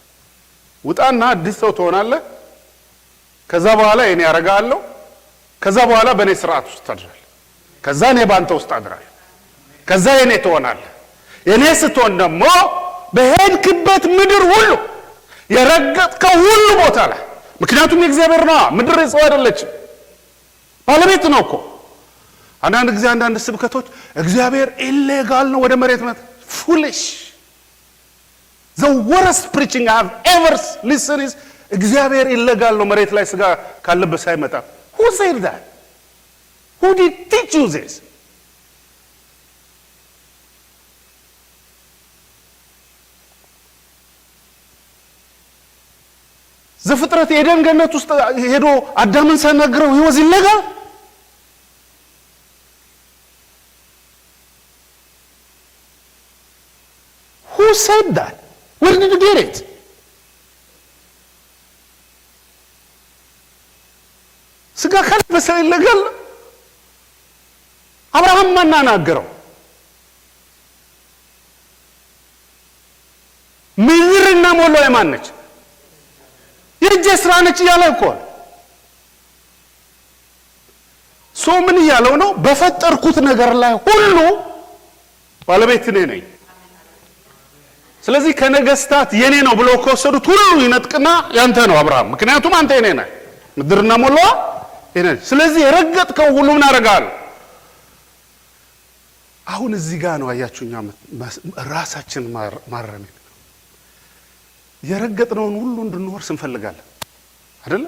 ውጣና አዲስ ሰው ትሆናለህ። ከዛ በኋላ እኔ ያረጋለሁ። ከዛ በኋላ በእኔ ስርዓት ውስጥ ታድራለህ። ከዛ እኔ ባንተ ውስጥ አድራለሁ። ከዛ የኔ ትሆናለህ። የኔ ስትሆን ደግሞ በሄድክበት ምድር ሁሉ የረገጥከው ሁሉ ቦታ ላይ፣ ምክንያቱም የእግዚአብሔር ነው። ምድር የሰው አይደለችም፣ ባለቤት ነው እኮ። አንዳንድ ጊዜ አንዳንድ ስብከቶች እግዚአብሔር ኢሌጋል ነው ወደ መሬት መጣ። ፉሊሽ the worst preaching I have ever listened is እግዚአብሔር ኢሌጋል ነው መሬት ላይ ስጋ ካለበት ሳይመጣ። who said that? who did teach you this? ዘፍጥረት የኤደን ገነት ውስጥ ሄዶ አዳምን ሳናግረው he was illegal? who said that? where did you get it? ስጋ ካልበሰ illegal? አብርሃም ማናናገረው? ምድርና ሞላው የማን ነች? የእጄ ስራ ነች እያለ እኮ ሰው ምን ያለው ነው? በፈጠርኩት ነገር ላይ ሁሉ ባለቤት እኔ ነኝ። ስለዚህ ከነገስታት የኔ ነው ብሎ ከወሰዱት ሁሉ ይነጥቅና ያንተ ነው አብርሃም፣ ምክንያቱም አንተ የኔ ነህ፣ ምድርና ሞላዋ የኔ። ስለዚህ የረገጥከው ሁሉ ምን አደርጋለሁ? አሁን እዚህ ጋር ነው አያችሁኛ ራሳችን ማረም። የረገጥነውን ሁሉ እንድንወርስ እንፈልጋለን አይደለ?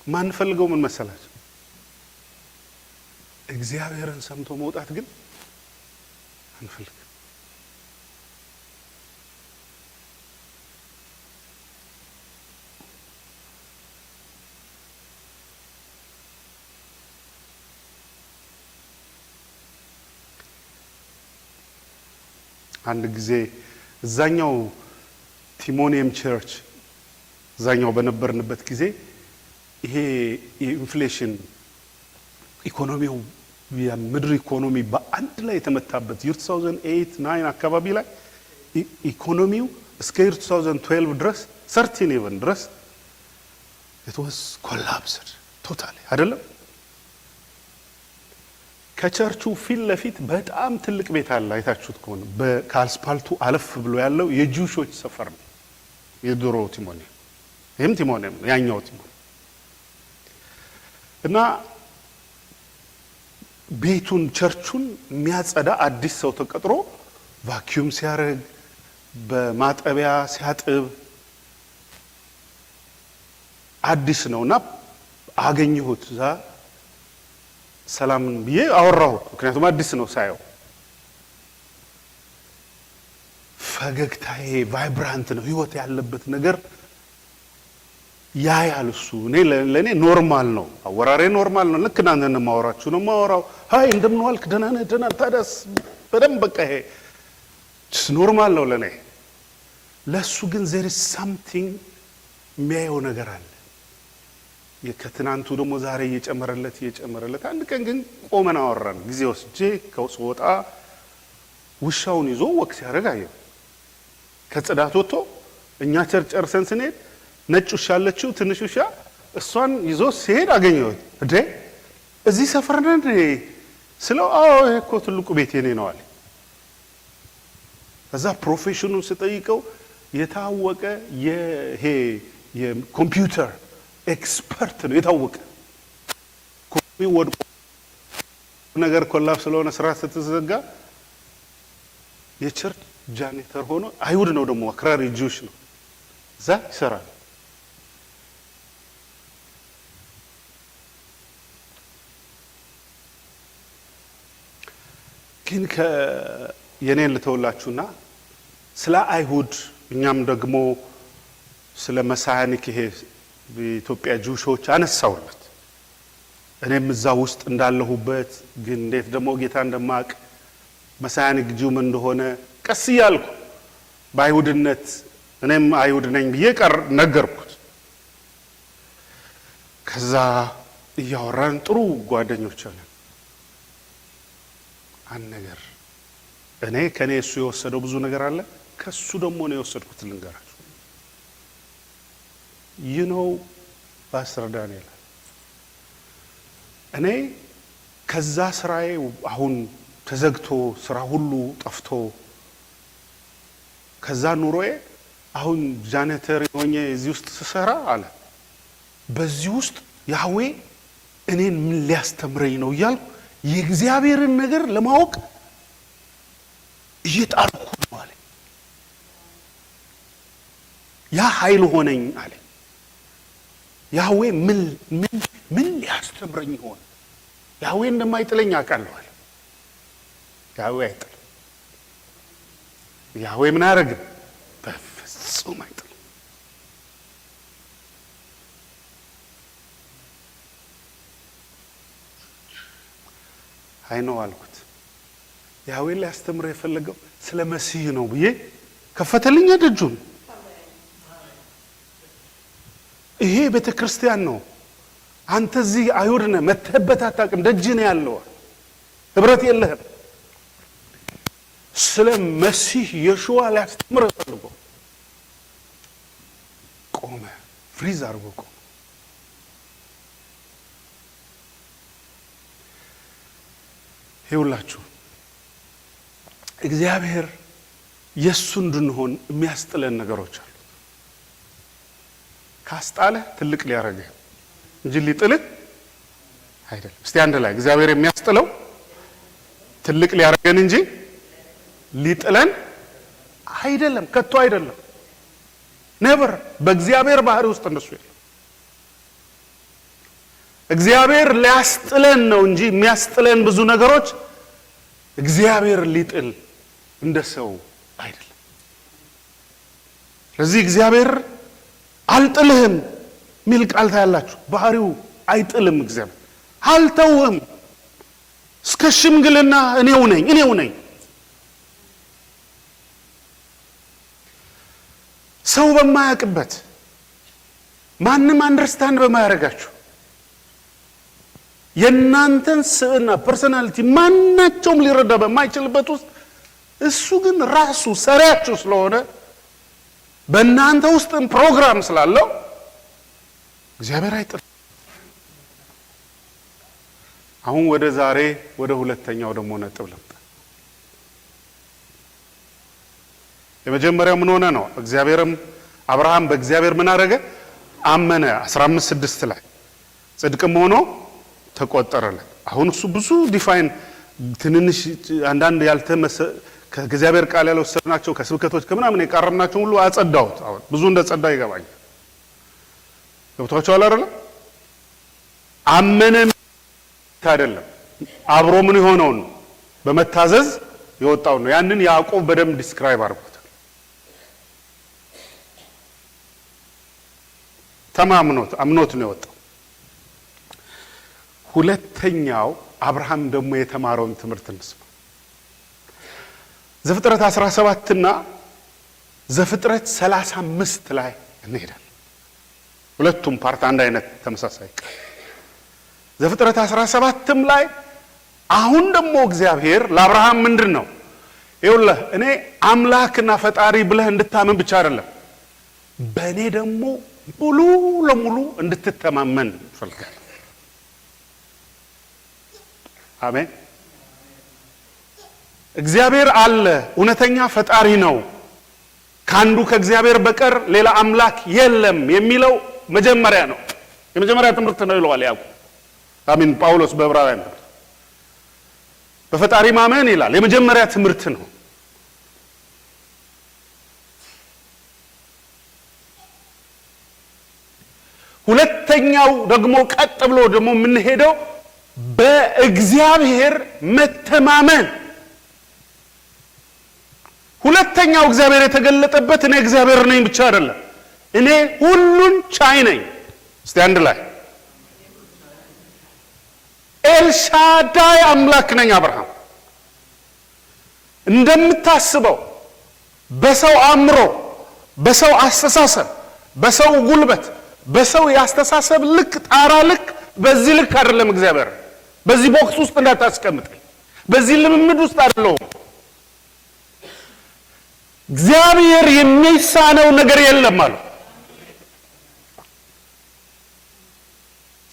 ማንፈልገው ምን መሰላችሁ? እግዚአብሔርን ሰምቶ መውጣት ግን አንፈልግም። አንድ ጊዜ እዛኛው ቲሞኒየም ቸርች እዛኛው በነበርንበት ጊዜ ይሄ የኢንፍሌሽን ኢኮኖሚው የምድር ኢኮኖሚ በአንድ ላይ የተመታበት 2008-9 አካባቢ ላይ ኢኮኖሚው እስከ 2012 ድረስ 13 even ድረስ it was collapsed totally አይደለም። ከቸርቹ ፊት ለፊት በጣም ትልቅ ቤት አለ። አይታችሁት ከሆነ ከአስፓልቱ አለፍ ብሎ ያለው የጁሾች ሰፈር ነው። የድሮ ቲሞኒየም ይሄም ቲሞኒየም ያኛው ቲሞኒየም እና ቤቱን ቸርቹን የሚያጸዳ አዲስ ሰው ተቀጥሮ ቫኪዩም ሲያደርግ በማጠቢያ ሲያጥብ አዲስ ነውና አገኘሁት። እዛ ሰላም ብዬ አወራሁት፣ ምክንያቱም አዲስ ነው ሳየው። ፈገግታዬ ቫይብራንት ነው፣ ህይወት ያለበት ነገር ያያል እሱ። ለኔ ኖርማል ነው፣ አወራሬ ኖርማል ነው። ልክ እናንተ እንደማወራችሁ ነው የማወራው። ሃይ እንደምን ዋልክ፣ ደህና ነህ፣ ደህና ታዲያስ፣ በደንብ በቃ ይሄ ኖርማል ነው ለኔ። ለሱ ግን there is something የሚያየው ነገር አለ። ከትናንቱ ደግሞ ዛሬ እየጨመረለት አንድ ቀን ግን ቆመን አወራን። ጊዜ ወስጄ ከወጣ ውሻውን ይዞ ወክ ሲያደርግ አየሁ። ከጽዳት ወጥቶ እኛ ቸርች ጨርሰን ስንሄድ ነጭ ውሻ አለችው፣ ትንሽ ውሻ፣ እሷን ይዞ ሲሄድ አገኘሁት። እንዴ እዚህ ሰፈር ነን ስለው፣ አዎ ይሄ እኮ ትልቁ ቤቴ ነው አለ። ከዛ ፕሮፌሽኑን ስጠይቀው የታወቀ ይሄ የኮምፒውተር ኤክስፐርት ነው፣ የታወቀ ኮምፒውተር ወድቆ ነገር ኮላፕስ ስለሆነ ስራ ስትዘጋ የቸርች ጃኔተር ሆኖ አይሁድ ነው ደግሞ አክራሪ ጁሽ ነው፣ እዛ ይሰራል። ግን የኔን ልተውላችሁና ስለ አይሁድ እኛም ደግሞ ስለ መሳያኒክ ይሄ በኢትዮጵያ ጁሾች አነሳውለት። እኔም እዛ ውስጥ እንዳለሁበት ግን እንዴት ደግሞ ጌታ እንደማቅ መሳያኒክ ጁም እንደሆነ ቀስ እያልኩ በአይሁድነት እኔም አይሁድ ነኝ ብዬ ነገርኩት። ከዛ እያወራን ጥሩ ጓደኞች ነን። አንድ ነገር ከኔ እሱ የወሰደው ብዙ ነገር አለ፣ ከሱ ደግሞ ነው የወሰድኩት። ልንገራችሁ ፓስተር ዳንኤል እኔ ከዛ ስራዬ አሁን ተዘግቶ ስራ ሁሉ ጠፍቶ ከዛ ኑሮዬ አሁን ጃኔተር ሆኜ እዚህ ውስጥ ስሰራ አለ በዚህ ውስጥ ያህዌ እኔን ምን ሊያስተምረኝ ነው እያልኩ የእግዚአብሔርን ነገር ለማወቅ እየጣርኩ ነው አለ። ያ ኃይል ሆነኝ አለ። ያህዌ ምን ሊያስተምረኝ ይሆን? ያህዌ እንደማይጥለኝ አውቃለሁ አለ። ያህዌ አይጥልም። ያህዌ ምን አያደርግም? በፍጹም አይጥልም። አይ ነው አልኩት። ያህዌ ሊያስተምር የፈለገው ስለ መሲህ ነው ብዬ ከፈተልኝ ደጁን። ይሄ ቤተ ክርስቲያን ነው። አንተ እዚህ አይሁድ ነህ፣ መተህበት አታውቅም፣ ደጅ ነው ያለው፣ ህብረት የለህም። ስለ መሲህ የሹዋ ሊያስተምር ፈልጎ ቆመ፣ ፍሪዝ አድርጎ ቆመ። ይውላችሁ እግዚአብሔር የሱ እንድንሆን የሚያስጥለን ነገሮች አሉ። ካስጣለ ትልቅ ሊያረግህ እንጂ ሊጥልህ አይደለም። እስቲ አንድ ላይ እግዚአብሔር የሚያስጥለው ትልቅ ሊያረገን እንጂ ሊጥለን አይደለም፣ ከቶ አይደለም። ነበር በእግዚአብሔር ባህሪ ውስጥ እንደሱ የለም። እግዚአብሔር ሊያስጥለን ነው እንጂ የሚያስጥለን ብዙ ነገሮች እግዚአብሔር ሊጥል እንደ ሰው አይደለም። ስለዚህ እግዚአብሔር አልጥልህም ሚል ቃል ታያላችሁ። ባህሪው አይጥልም። እግዚአብሔር አልተውህም እስከ ሽምግልና እኔው ነኝ። ሰው በማያውቅበት ማንም አንደርስታንድ በማያደርጋችሁ የእናንተን ስብዕና ፐርሰናሊቲ ማናቸውም ሊረዳ በማይችልበት ውስጥ እሱ ግን ራሱ ሰሪያችሁ ስለሆነ በእናንተ ውስጥም ፕሮግራም ስላለው እግዚአብሔር አይጥልም። አሁን ወደ ሁለተኛው ደግሞ ነጥብ ልምጣ። የመጀመሪያው ምን ሆነ ነው? እግዚአብሔርም አብርሃም በእግዚአብሔር ምን አደረገ? አመነ። 15:6 ላይ ጽድቅም ሆኖ ተቆጠረለት። አሁን እሱ ብዙ ዲፋይን ትንንሽ አንዳንድ ከእግዚአብሔር ቃል ያልወሰድናቸው ከስብከቶች ከምናምን የቃረምናቸው ሁሉ አጸዳሁት። አሁን ብዙ እንደጸዳ ይገባኛል። ገብቷችኋል አይደል? አመነ አይደለም፣ አብሮ ምን የሆነውን በመታዘዝ የወጣው ነው። ያንን ያዕቆብ በደንብ ዲስክራይብ አድርጎታል። አምኖት ነው የወጣው። ሁለተኛው አብርሃም ደግሞ የተማረውን ትምህርት እንስማ። ዘፍጥረት 17 እና ዘፍጥረት 35 ላይ እንሄዳለን። ሁለቱም ፓርት አንድ አይነት ተመሳሳይ ቃል። ዘፍጥረት 17ም ላይ አሁን ደግሞ እግዚአብሔር ለአብርሃም ምንድን ነው? ይኸውልህ እኔ አምላክና ፈጣሪ ብለህ እንድታምን ብቻ አይደለም፣ በእኔ ደግሞ ሙሉ ለሙሉ እንድትተማመን ፈልጋለሁ። አሜን። እግዚአብሔር አለ፣ እውነተኛ ፈጣሪ ነው፣ ከአንዱ ከእግዚአብሔር በቀር ሌላ አምላክ የለም የሚለው መጀመሪያ ነው። የመጀመሪያ ትምህርት ነው ይለዋል ያዕቆብ። አሜን። ጳውሎስ በዕብራውያን በፈጣሪ ማመን ይላል የመጀመሪያ ትምህርት ነው። ሁለተኛው ደግሞ ቀጥ ብሎ ደግሞ የምንሄደው በእግዚአብሔር መተማመን። ሁለተኛው እግዚአብሔር የተገለጠበት እኔ እግዚአብሔር ነኝ ብቻ አይደለም፣ እኔ ሁሉን ቻይ ነኝ። እስቲ አንድ ላይ ኤልሻዳይ አምላክ ነኝ። አብርሃም እንደምታስበው በሰው አእምሮ፣ በሰው አስተሳሰብ፣ በሰው ጉልበት፣ በሰው ያስተሳሰብ ልክ ጣራ ልክ በዚህ ልክ አይደለም። እግዚአብሔር በዚህ ቦክስ ውስጥ እንዳታስቀምጠኝ፣ በዚህ ልምምድ ውስጥ አይደለም። እግዚአብሔር የሚሳነው ነገር የለም አለ።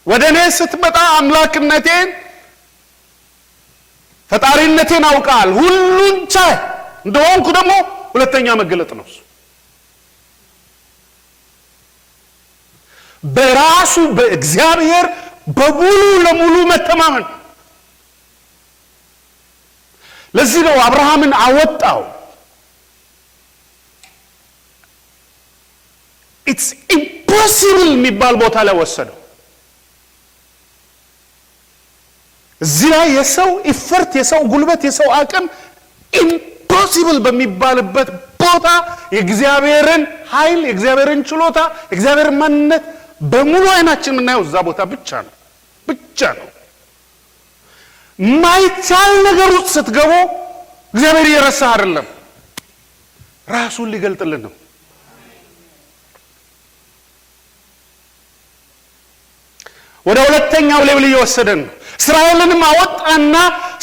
ወደ እኔ ስትመጣ አምላክነቴን ፈጣሪነቴን አውቃል፣ ሁሉን ቻይ እንደሆንኩ ደግሞ ሁለተኛ መገለጥ ነው እሱ። በራሱ በእግዚአብሔር በሙሉ ለሙሉ መተማመን። ለዚህ ነው አብርሃምን አወጣው። ኢትስ ኢምፖሲብል የሚባል ቦታ ላይ ወሰደው። እዚህ ላይ የሰው ኢፈርት፣ የሰው ጉልበት፣ የሰው አቅም ኢምፖሲብል በሚባልበት ቦታ የእግዚአብሔርን ኃይል፣ የእግዚአብሔርን ችሎታ፣ የእግዚአብሔርን ማንነት በሙሉ አይናችን የምናየው እዛ ቦታ ብቻ ነው። ማይቻል ነገር ውስጥ ስትገቡ እግዚአብሔር እየረሳ አይደለም፣ ራሱን ሊገልጥልን ነው። ወደ ሁለተኛው ሌብል እየወሰደን ነው። እስራኤልንም አወጣና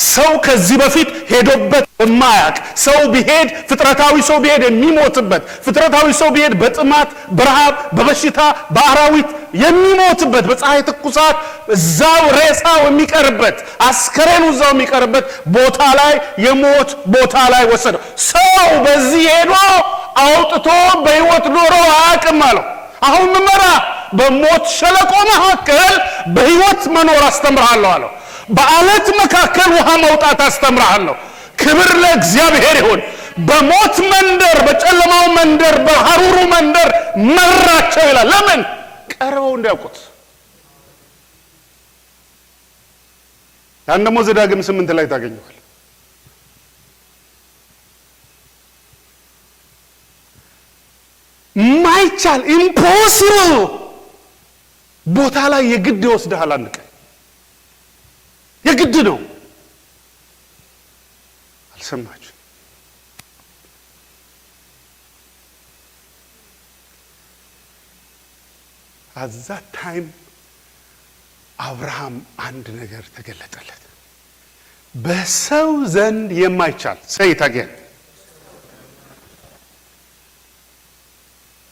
ሰው ከዚህ በፊት ሄዶበት የማያውቅ ሰው ቢሄድ ፍጥረታዊ ሰው ቢሄድ የሚሞትበት ፍጥረታዊ ሰው ቢሄድ በጥማት በረሃብ በበሽታ በአራዊት የሚሞትበት በፀሐይ ትኩሳት እዛው ሬሳው የሚቀርበት አስከሬኑ እዛው የሚቀርበት ቦታ ላይ የሞት ቦታ ላይ ወሰደው። ሰው በዚህ ሄዶ አውጥቶ በሕይወት ኖሮ አያውቅም አለው። አሁን ምመራ በሞት ሸለቆ መካከል በሕይወት መኖር አስተምርሃለሁ አለው። በአለት መካከል ውሃ መውጣት አስተምርሃለሁ። ክብር ለእግዚአብሔር ይሁን። በሞት መንደር በጨለማው መንደር በሐሩሩ መንደር መራቸው ይላል። ለምን? ቀርበው እንዲያውቁት። ያን ደግሞ ዘዳግም 8 ላይ ታገኘዋል። ማይቻል ኢምፖሲብል ቦታ ላይ የግድ ይወስድሃል። አንድ ቀን የግድ ነው። አልሰማችሁ? አዛ ታይም አብርሃም አንድ ነገር ተገለጠለት። በሰው ዘንድ የማይቻል ሰይታገን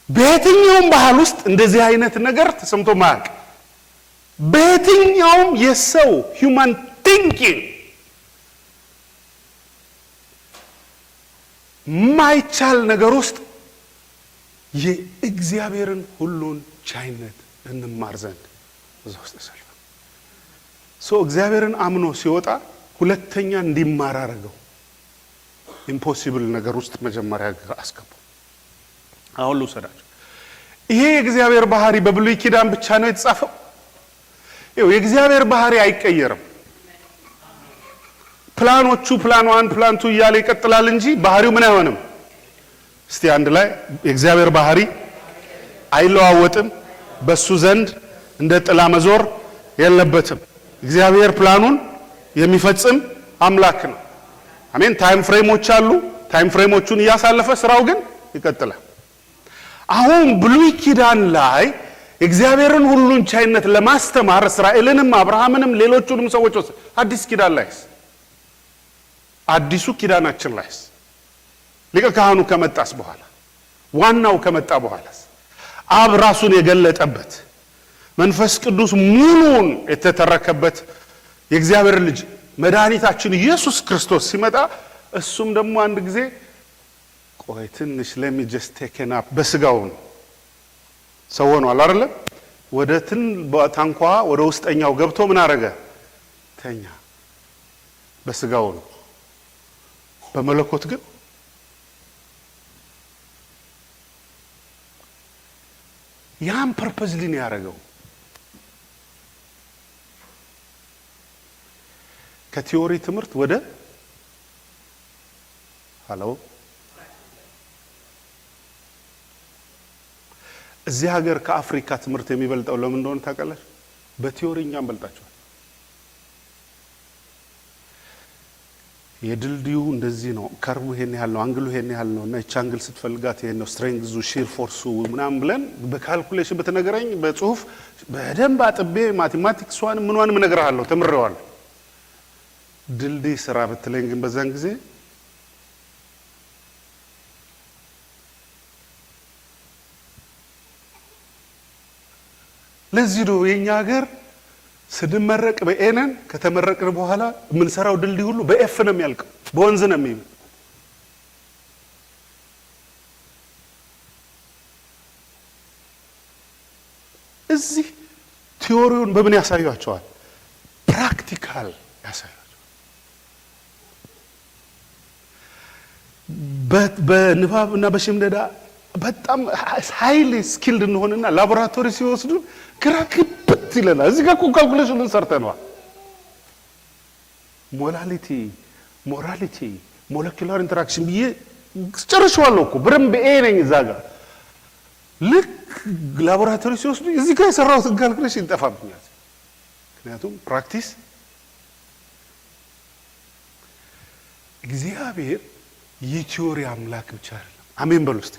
በየትኛውም ባህል ውስጥ እንደዚህ አይነት ነገር ተሰምቶ ማያውቅ በየትኛውም የሰው ሂውማን ቲንኪንግ ማይቻል ነገር ውስጥ የእግዚአብሔርን ሁሉን ቻይነት እንማር ዘንድ እዛ ውስጥ ተሰልፈ እግዚአብሔርን አምኖ ሲወጣ ሁለተኛ እንዲማር አደረገው። ኢምፖሲብል ነገር ውስጥ መጀመሪያ አስገባው። አሁን ልውሰዳችሁ። ይሄ የእግዚአብሔር ባህሪ በብሉይ ኪዳን ብቻ ነው የተጻፈው? ይኸው የእግዚአብሔር ባህሪ አይቀየርም። ፕላኖቹ ፕላን 1 ፕላን 2 እያለ ይቀጥላል እንጂ ባህሪው ምን አይሆንም። እስቲ አንድ ላይ የእግዚአብሔር ባህሪ አይለዋወጥም፣ በሱ ዘንድ እንደ ጥላ መዞር የለበትም። እግዚአብሔር ፕላኑን የሚፈጽም አምላክ ነው። አሜን። ታይም ፍሬሞች አሉ። ታይም ፍሬሞቹን እያሳለፈ ስራው ግን ይቀጥላል። አሁን ብሉይ ኪዳን ላይ እግዚአብሔርን ሁሉን ቻይነት ለማስተማር እስራኤልንም አብርሃምንም ሌሎቹንም ሰዎች አዲስ ኪዳን ላይስ አዲሱ ኪዳናችን ላይስ ሊቀ ካህኑ ከመጣስ በኋላ ዋናው ከመጣ በኋላስ አብ ራሱን የገለጠበት መንፈስ ቅዱስ ሙሉን የተተረከበት የእግዚአብሔር ልጅ መድኃኒታችን ኢየሱስ ክርስቶስ ሲመጣ እሱም ደግሞ አንድ ጊዜ ቆይ ትንሽ let me just take a nap በስጋው ነው ሰው ሆኗል አይደል? ወደ ታንኳ ወደ ውስጠኛው ገብቶ ምን አረገ? ተኛ። በስጋው ነው። በመለኮት ግን ያን ፐርፐዝሊ ነው ያደረገው። ከቲዮሪ ትምህርት ወደ እዚህ ሀገር ከአፍሪካ ትምህርት የሚበልጠው ለምን እንደሆነ ታውቃላችሁ? በቲዮሪ እኛም በልጣቸዋል። የድልድዩ እንደዚህ ነው፣ ከርቡ ይሄን ያህል ነው፣ አንግሉ ይሄን ያህል ነው እና እቺ አንግል ስትፈልጋት ይሄን ነው፣ ስትሬንግዙ ሺር ፎርሱ ምናምን ብለን በካልኩሌሽን በተነገረኝ በጽሁፍ በደንብ አጥቤ ማቴማቲክስዋን ምንዋንም እነግርሃለሁ፣ ተምሬዋለሁ። ድልድይ ስራ ብትለኝ ግን በዛን ጊዜ ለዚህ ነው የኛ ሀገር ስንመረቅ በኤነን ከተመረቅን በኋላ የምንሰራው ድልድይ ሁሉ በኤፍ ነው የሚያልቀው፣ በወንዝ ነው የሚል። እዚህ ቲዮሪውን በምን ያሳያቸዋል? ፕራክቲካል ያሳያቸዋል። በንባብ እና በሽምደዳ በጣም ሃይሊ ስኪልድ እንሆንና ላቦራቶሪ ሲወስዱ ግራ ግብት ይለናል። እዚህ ጋር እኮ ካልኩሌሽኑን ሰርተነዋል። ሞላሊቲ፣ ሞራሊቲ፣ ሞለኪውላር ኢንተራክሽን ብዬ ጨርሼዋለሁ እኮ በደንብ ኤ ነኝ እዛ ጋር። ልክ ላቦራቶሪ ሲወስዱ እዚህ ጋር የሰራሁትን ካልኩሌሽን ይጠፋብኛል። ምክንያቱም ፕራክቲስ እግዚአብሔር የቲዮሪ አምላክ ብቻ አይደለም። አሜን በሉ እስቲ።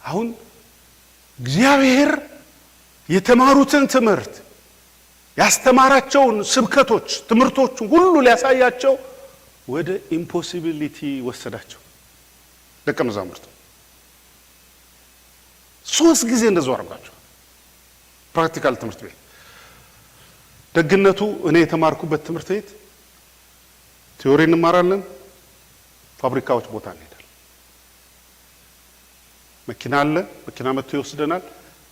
አሁን እግዚአብሔር የተማሩትን ትምህርት ያስተማራቸውን ስብከቶች ትምህርቶች ሁሉ ሊያሳያቸው ወደ ኢምፖሲቢሊቲ ወሰዳቸው። ደቀ መዛሙርቱ 3 ጊዜ እንደዛው አረጋቸው። ፕራክቲካል ትምህርት ቤት ደግነቱ እኔ የተማርኩበት ትምህርት ቤት ቲዮሪ እንማራለን፣ ፋብሪካዎች ቦታ እንሄዳለን። መኪና አለ፣ መኪና መጥቶ ይወስደናል፣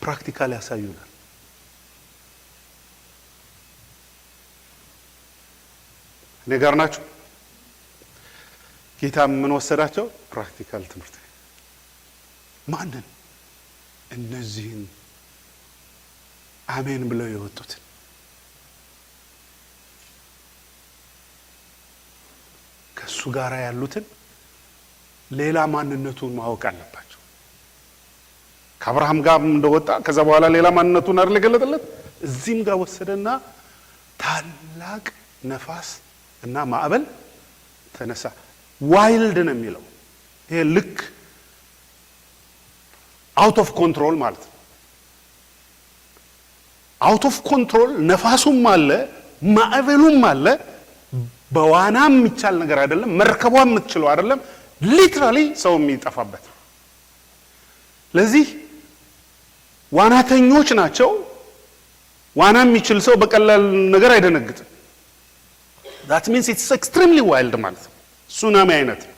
ፕራክቲካል ያሳዩናል። እኔ ጋር ናችሁ? ጌታ ምን ወሰዳቸው? ፕራክቲካል ትምህርት ቤት። ማንን? እነዚህን አሜን ብለው የወጡትን ከሱ ጋር ያሉትን ሌላ ማንነቱን ማወቅ አለባቸው። ከአብርሃም ጋር እንደወጣ ከዛ በኋላ ሌላ ማንነቱን አይደል ገለጠለት። እዚህም ጋር ወሰደና ታላቅ ነፋስ እና ማዕበል ተነሳ። ዋይልድ ነው የሚለው ይሄ ልክ አውት ኦፍ ኮንትሮል ማለት ነው። አውት ኦፍ ኮንትሮል ነፋሱም አለ ማዕበሉም አለ። በዋናም የሚቻል ነገር አይደለም። መርከቧም የምትችለው አይደለም። ሊትራሊ ሰው የሚጠፋበት። ለዚህ ዋናተኞች ናቸው። ዋና የሚችል ሰው በቀላል ነገር አይደነግጥም። that means it's extremely wild ማለት ነው። ሱናሚ አይነት ነው።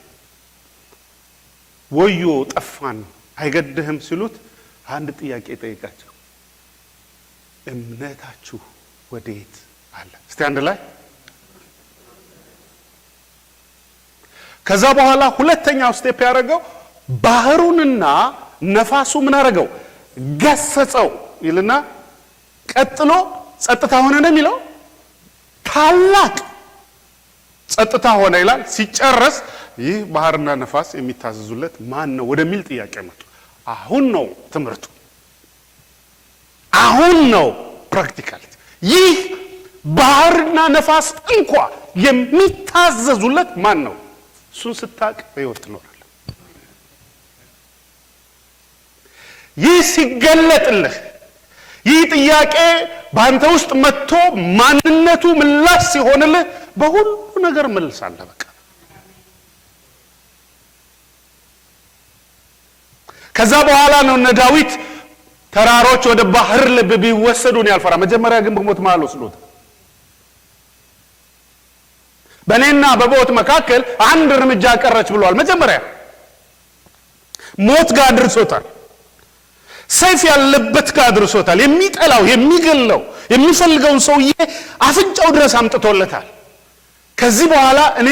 ወዮ ጠፋን አይገድህም ሲሉት አንድ ጥያቄ ጠይቃቸው፣ እምነታችሁ ወዴት አለ? እስቲ አንድ ላይ። ከዛ በኋላ ሁለተኛው ስቴፕ ያደረገው ባህሩንና ነፋሱ ምን አደረገው? ገሰጸው ይልና ቀጥሎ ጸጥታ ሆነ ነው የሚለው። ታላቅ ጸጥታ ሆነ ይላል። ሲጨረስ ይህ ባህርና ነፋስ የሚታዘዙለት ማን ነው ወደሚል ጥያቄ መጡ። አሁን ነው ትምህርቱ። አሁን ነው ፕራክቲካሊቲ። ይህ ባህርና ነፋስ እንኳ የሚታዘዙለት ማን ነው? እሱን ስታቅ በሕይወት ትኖራለህ። ይህ ሲገለጥልህ፣ ይህ ጥያቄ በአንተ ውስጥ መጥቶ ማንነቱ ምላሽ ሲሆንልህ በሁሉ ነገር መልሳለህ። በቃ ከዛ በኋላ ነው እነ ዳዊት ተራሮች ወደ ባህር ልብ ቢወሰዱን ያልፈራ፣ መጀመሪያ ግን በሞት መሃል ወስዶት በእኔና በሞት መካከል አንድ እርምጃ ቀረች ብሏል። መጀመሪያ ሞት ጋር አድርሶታል። ሰይፍ ያለበት ጋር አድርሶታል። የሚጠላው የሚገለው የሚፈልገውን ሰውዬ አፍንጫው ድረስ አምጥቶለታል። ከዚህ በኋላ እኔ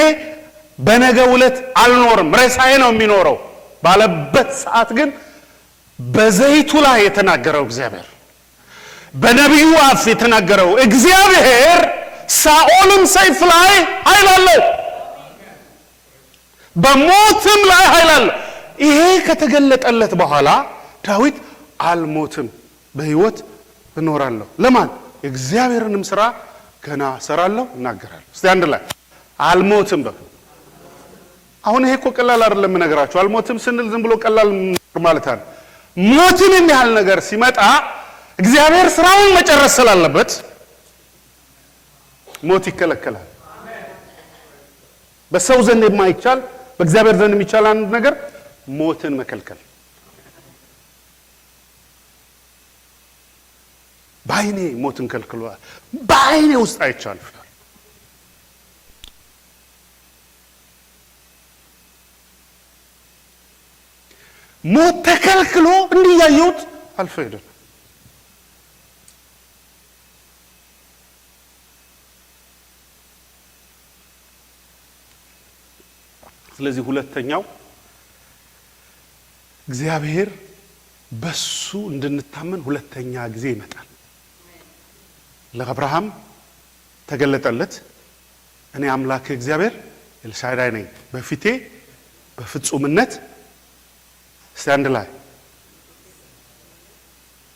በነገው ዕለት አልኖርም ሬሳዬ ነው የሚኖረው ባለበት ሰዓት ግን በዘይቱ ላይ የተናገረው እግዚአብሔር፣ በነቢዩ አፍ የተናገረው እግዚአብሔር ሳኦልም ሰይፍ ላይ ኃይል አለው፣ በሞትም ላይ ኃይል አለው። ይሄ ከተገለጠለት በኋላ ዳዊት አልሞትም በሕይወት እኖራለሁ። ለማን? እግዚአብሔርንም ስራ ገና ሰራለሁ እናገራለሁ። እስቲ አንድ ላይ አልሞትም በሉ። አሁን ይሄ እኮ ቀላል አይደለም ነገራችሁ። አልሞትም ስንል ዝም ብሎ ቀላል ማለት አይደል። ሞትን የሚያህል ነገር ሲመጣ እግዚአብሔር ስራውን መጨረስ ስላለበት ሞት ይከለከላል። በሰው ዘንድ የማይቻል በእግዚአብሔር ዘንድ የሚቻል አንድ ነገር ሞትን መከልከል። በዓይኔ ሞትን ከልክሏል፣ በዓይኔ ውስጥ አይቻል። ሞት ተከልክሎ እንዲያዩት አልፎ ሄደ። ስለዚህ ሁለተኛው እግዚአብሔር በሱ እንድንታመን ሁለተኛ ጊዜ ይመጣል። ለአብርሃም ተገለጠለት። እኔ አምላክ እግዚአብሔር ኤልሻዳይ ነኝ፣ በፊቴ በፍጹምነት ስታንድ ላይ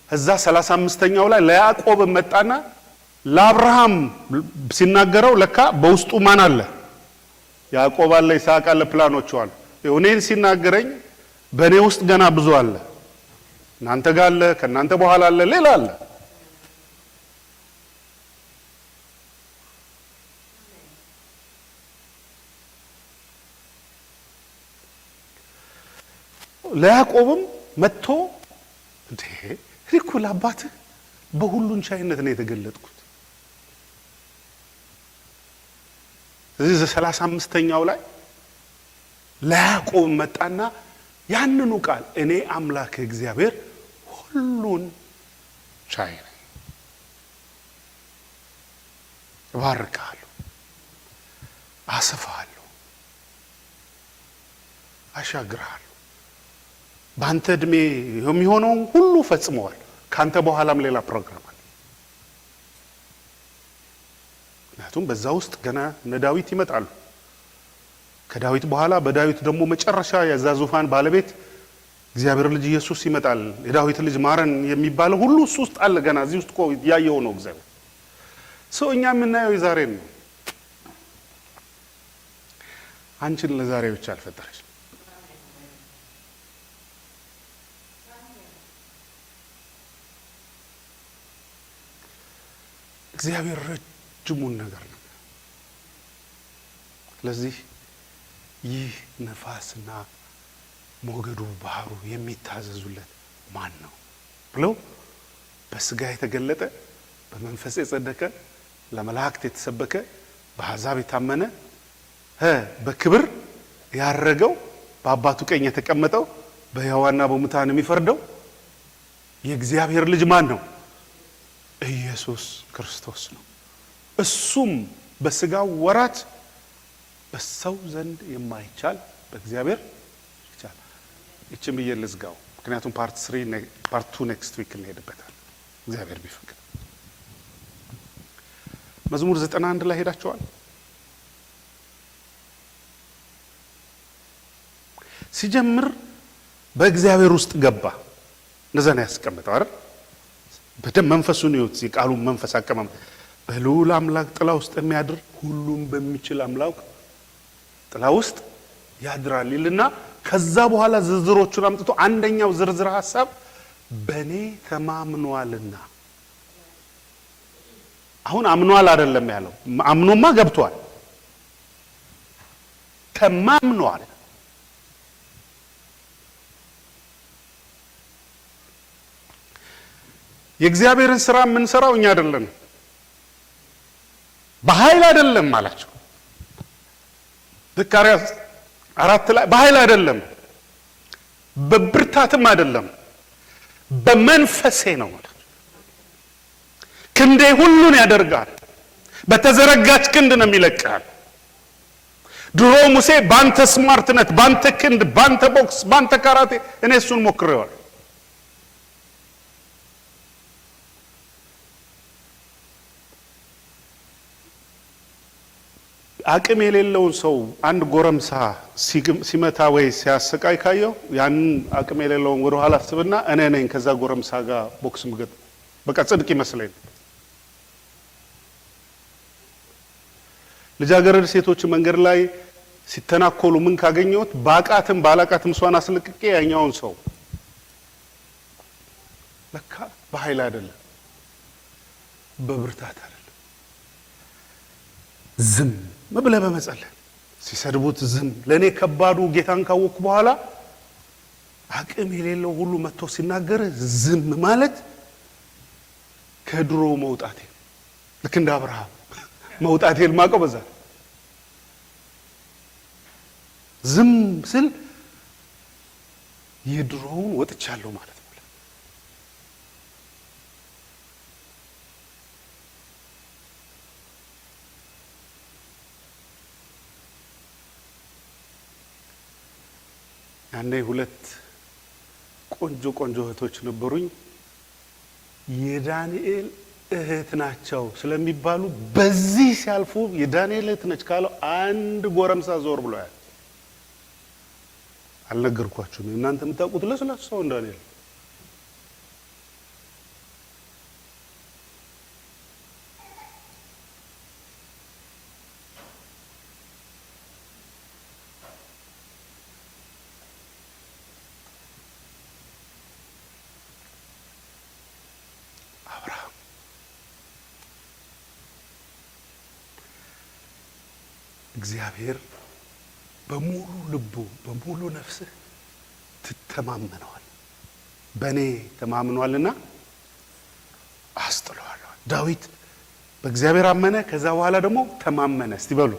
እዛ 35ኛው ላይ ለያዕቆብ መጣና ለአብርሃም ሲናገረው ለካ በውስጡ ማን አለ? ያዕቆብ አለ፣ ይስሐቅ አለ፣ ፕላኖቹ አሉ። እኔን ሲናገረኝ በእኔ ውስጥ ገና ብዙ አለ፣ እናንተ ጋር አለ፣ ከእናንተ በኋላ አለ፣ ሌላ አለ። ለያዕቆብም መጥቶ እንዴ እኮ ለአባትህ በሁሉን ቻይነት ነው የተገለጥኩት። እዚህ 35ኛው ላይ ለያዕቆብ መጣና ያንኑ ቃል እኔ አምላክ እግዚአብሔር ሁሉን ቻይ ነኝ፣ እባርክሃለሁ፣ አሰፋሃለሁ፣ አሻግርሃለሁ፣ በአንተ ዕድሜ የሚሆነውን ሁሉ ፈጽመዋል፣ ካንተ በኋላም ሌላ ፕሮግራም አለ። ምክንያቱም በዛ ውስጥ ገና እነ ዳዊት ይመጣሉ። ከዳዊት በኋላ በዳዊት ደግሞ መጨረሻ የዛ ዙፋን ባለቤት እግዚአብሔር ልጅ ኢየሱስ ይመጣል። የዳዊት ልጅ ማረን የሚባለው ሁሉ እሱ ውስጥ አለ። ገና እዚህ ውስጥ እኮ ያየው ነው እግዚአብሔር። ሰው እኛ የምናየው የዛሬን ነው። አንቺን ለዛሬ ብቻ አልፈጠረች። እግዚአብሔር ረጅሙን ነገር ነው። ስለዚህ ይህ ነፋስና ሞገዱ ባህሩ የሚታዘዙለት ማን ነው ብለው በስጋ የተገለጠ በመንፈስ የጸደቀ ለመላእክት የተሰበከ በአሕዛብ የታመነ በክብር ያረገው በአባቱ ቀኝ የተቀመጠው በሕያዋንና በሙታን የሚፈርደው የእግዚአብሔር ልጅ ማን ነው? ኢየሱስ ክርስቶስ ነው። እሱም በስጋው ወራት በሰው ዘንድ የማይቻል በእግዚአብሔር ይቻላል። ይህችን ብዬ ልዝጋው፣ ምክንያቱም ፓርት 2 ኔክስት ዊክ እንሄድበታል እግዚአብሔር ቢፈቅድ። መዝሙር 91 ላይ ሄዳቸዋል። ሲጀምር በእግዚአብሔር ውስጥ ገባ፣ እንደዛ ነው ያስቀምጠው አይደል? በደም መንፈሱን ይወት የቃሉን መንፈስ አቀማመጥ በልዑል አምላክ ጥላ ውስጥ የሚያድር ሁሉም በሚችል አምላክ ጥላ ውስጥ ያድራል ይልና ከዛ በኋላ ዝርዝሮቹን አምጥቶ አንደኛው ዝርዝር ሐሳብ በኔ ተማምኗልና። አሁን አምኗል አይደለም ያለው፣ አምኖማ ገብቷል። ተማምኗል። የእግዚአብሔርን ስራ የምንሰራው እኛ አይደለም፣ በኃይል አይደለም አላቸው። ዘካርያስ 4 ላይ በኃይል አይደለም በብርታትም አይደለም በመንፈሴ ነው ማለት። ክንዴ ሁሉን ያደርጋል፣ በተዘረጋች ክንድ ነው የሚለቅሃል። ድሮ ሙሴ ባንተ ስማርትነት፣ ባንተ ክንድ፣ ባንተ ቦክስ፣ ባንተ ካራቴ እኔ እሱን ሞክሬዋል። አቅም የሌለውን ሰው አንድ ጎረምሳ ሲመታ ወይ ሲያሰቃይ ካየው ያንን አቅም የሌለውን ወደ ኋላ አስብና እኔ ነኝ ከዛ ጎረምሳ ጋር ቦክስ ምገጥ፣ በቃ ጽድቅ ይመስለኝ። ልጃገረድ ሴቶች መንገድ ላይ ሲተናኮሉ ምን ካገኘሁት ባቃትም ባላቃትም እሷን አስለቅቄ ያኛውን ሰው ለካ በኃይል አይደለም በብርታት አይደለም ዝም ብለህ በመጸለይ ሲሰድቡት ዝም። ለእኔ ከባዱ ጌታን ካወቅኩ በኋላ አቅም የሌለው ሁሉ መጥቶ ሲናገር ዝም ማለት ከድሮ መውጣቴ፣ ልክ እንደ አብርሃም መውጣቴን ማቀው በዛ ዝም ስል የድሮውን ወጥቻለሁ ማለት ነው። ያኔ 2 ቆንጆ እህቶች ነበሩኝ። የዳንኤል እህት ናቸው ስለሚባሉ በዚህ ሲያልፉ የዳንኤል እህት ነች ካለው አንድ ጎረምሳ ዞር ብሎ ያለ አልነገርኳችሁም? እናንተ የምታውቁት ለስላሳው ዳንኤል እግዚአብሔር በሙሉ ልቡ በሙሉ ነፍስህ ትተማመነዋል። በእኔ ተማምኗልና አስጥለዋለሁ። ዳዊት በእግዚአብሔር አመነ፣ ከዛ በኋላ ደግሞ ተማመነ። እስቲ በሉ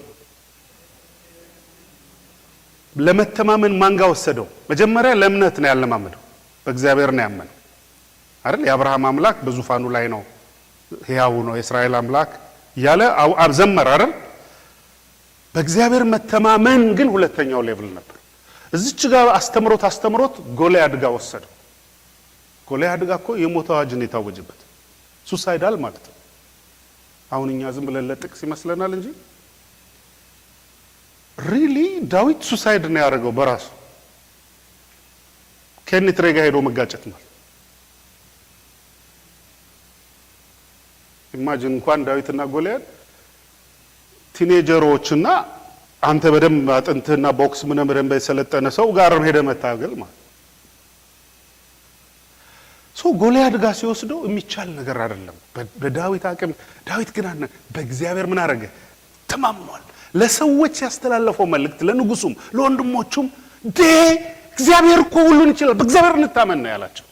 ለመተማመን ማን ጋር ወሰደው? መጀመሪያ ለእምነት ነው ያለማመደው። በእግዚአብሔር ነው ያመነው አይደል? የአብርሃም አምላክ በዙፋኑ ላይ ነው፣ ሕያው ነው፣ የእስራኤል አምላክ እያለ ዘመረ አይደል? በእግዚአብሔር መተማመን ግን ሁለተኛው ሌቭል ነበር። እዚች ጋር አስተምሮት ጎልያድ ጋር ወሰደው። ጎልያድ ጋር እኮ የሞት አዋጅ ነው የታወጀበት፣ ሱሳይዳል ማለት ነው። አሁን እኛ ዝም ብለን ለጥቅስ ይመስለናል እንጂ ሪሊ ዳዊት ሱሳይድ ነው ያደረገው በራሱ ከኒትሬ ጋር ሄዶ መጋጨት ማለት። ኢማጂን እንኳን ዳዊትና ጎልያድ ቲኔጀሮችና አንተ በደም አጥንትና ቦክስ ምንም በደም የሰለጠነ ሰው ጋር ሄደ መታገል ማለት ሰው ጎልያድ ጋር ሲወስደው የሚቻል ነገር አይደለም በዳዊት አቅም። ዳዊት ግን በእግዚአብሔር ምን አደረገ? ተማምኗል። ለሰዎች ያስተላለፈው መልእክት ለንጉሱም ለወንድሞቹም እግዚአብሔር እኮ ሁሉን ይችላል፣ በእግዚአብሔር እንታመን ነው ያላቸው።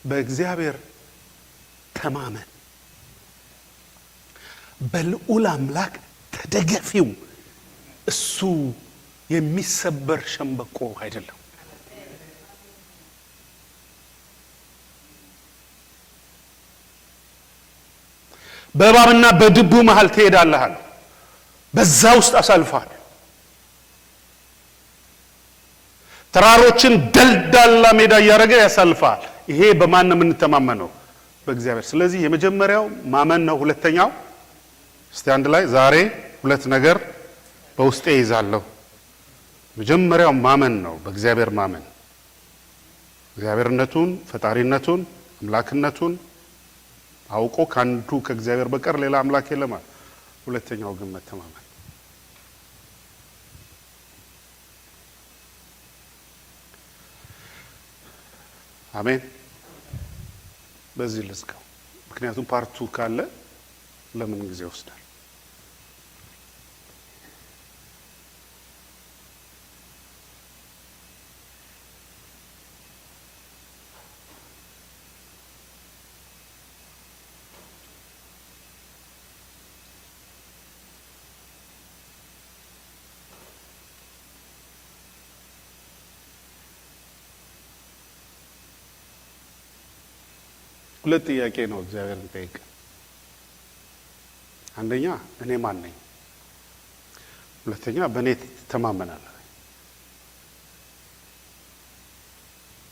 በእግዚአብሔር ተማመን፣ በልዑል አምላክ ተደገፊው። እሱ የሚሰበር ሸምበቆ አይደለም። በእባብና በድቡ መሃል ትሄዳለህ፣ በዛ ውስጥ አሳልፈሃል። ተራሮችን ደልዳላ ሜዳ እያደረገ ያሳልፈሃል። ይሄ በማን ነው የምንተማመነው? በእግዚአብሔር። ስለዚህ የመጀመሪያው ማመን ነው። ሁለተኛው እስቲ አንድ ላይ ዛሬ ሁለት ነገር በውስጤ ይዛለሁ። መጀመሪያው ማመን ነው፣ በእግዚአብሔር ማመን፣ እግዚአብሔርነቱን፣ ፈጣሪነቱን፣ አምላክነቱን አውቆ ካንዱ ከእግዚአብሔር በቀር ሌላ አምላክ የለም። ሁለተኛው ግን መተማመን። አሜን። በዚህ ልዝጋው፣ ምክንያቱም ፓርቱ ካለ ለምን ጊዜ ይወስዳል። ሁለት ጥያቄ ነው እግዚአብሔርን ጠይቅ። አንደኛ እኔ ማን ነኝ? ሁለተኛ በእኔ ትተማመናለህ?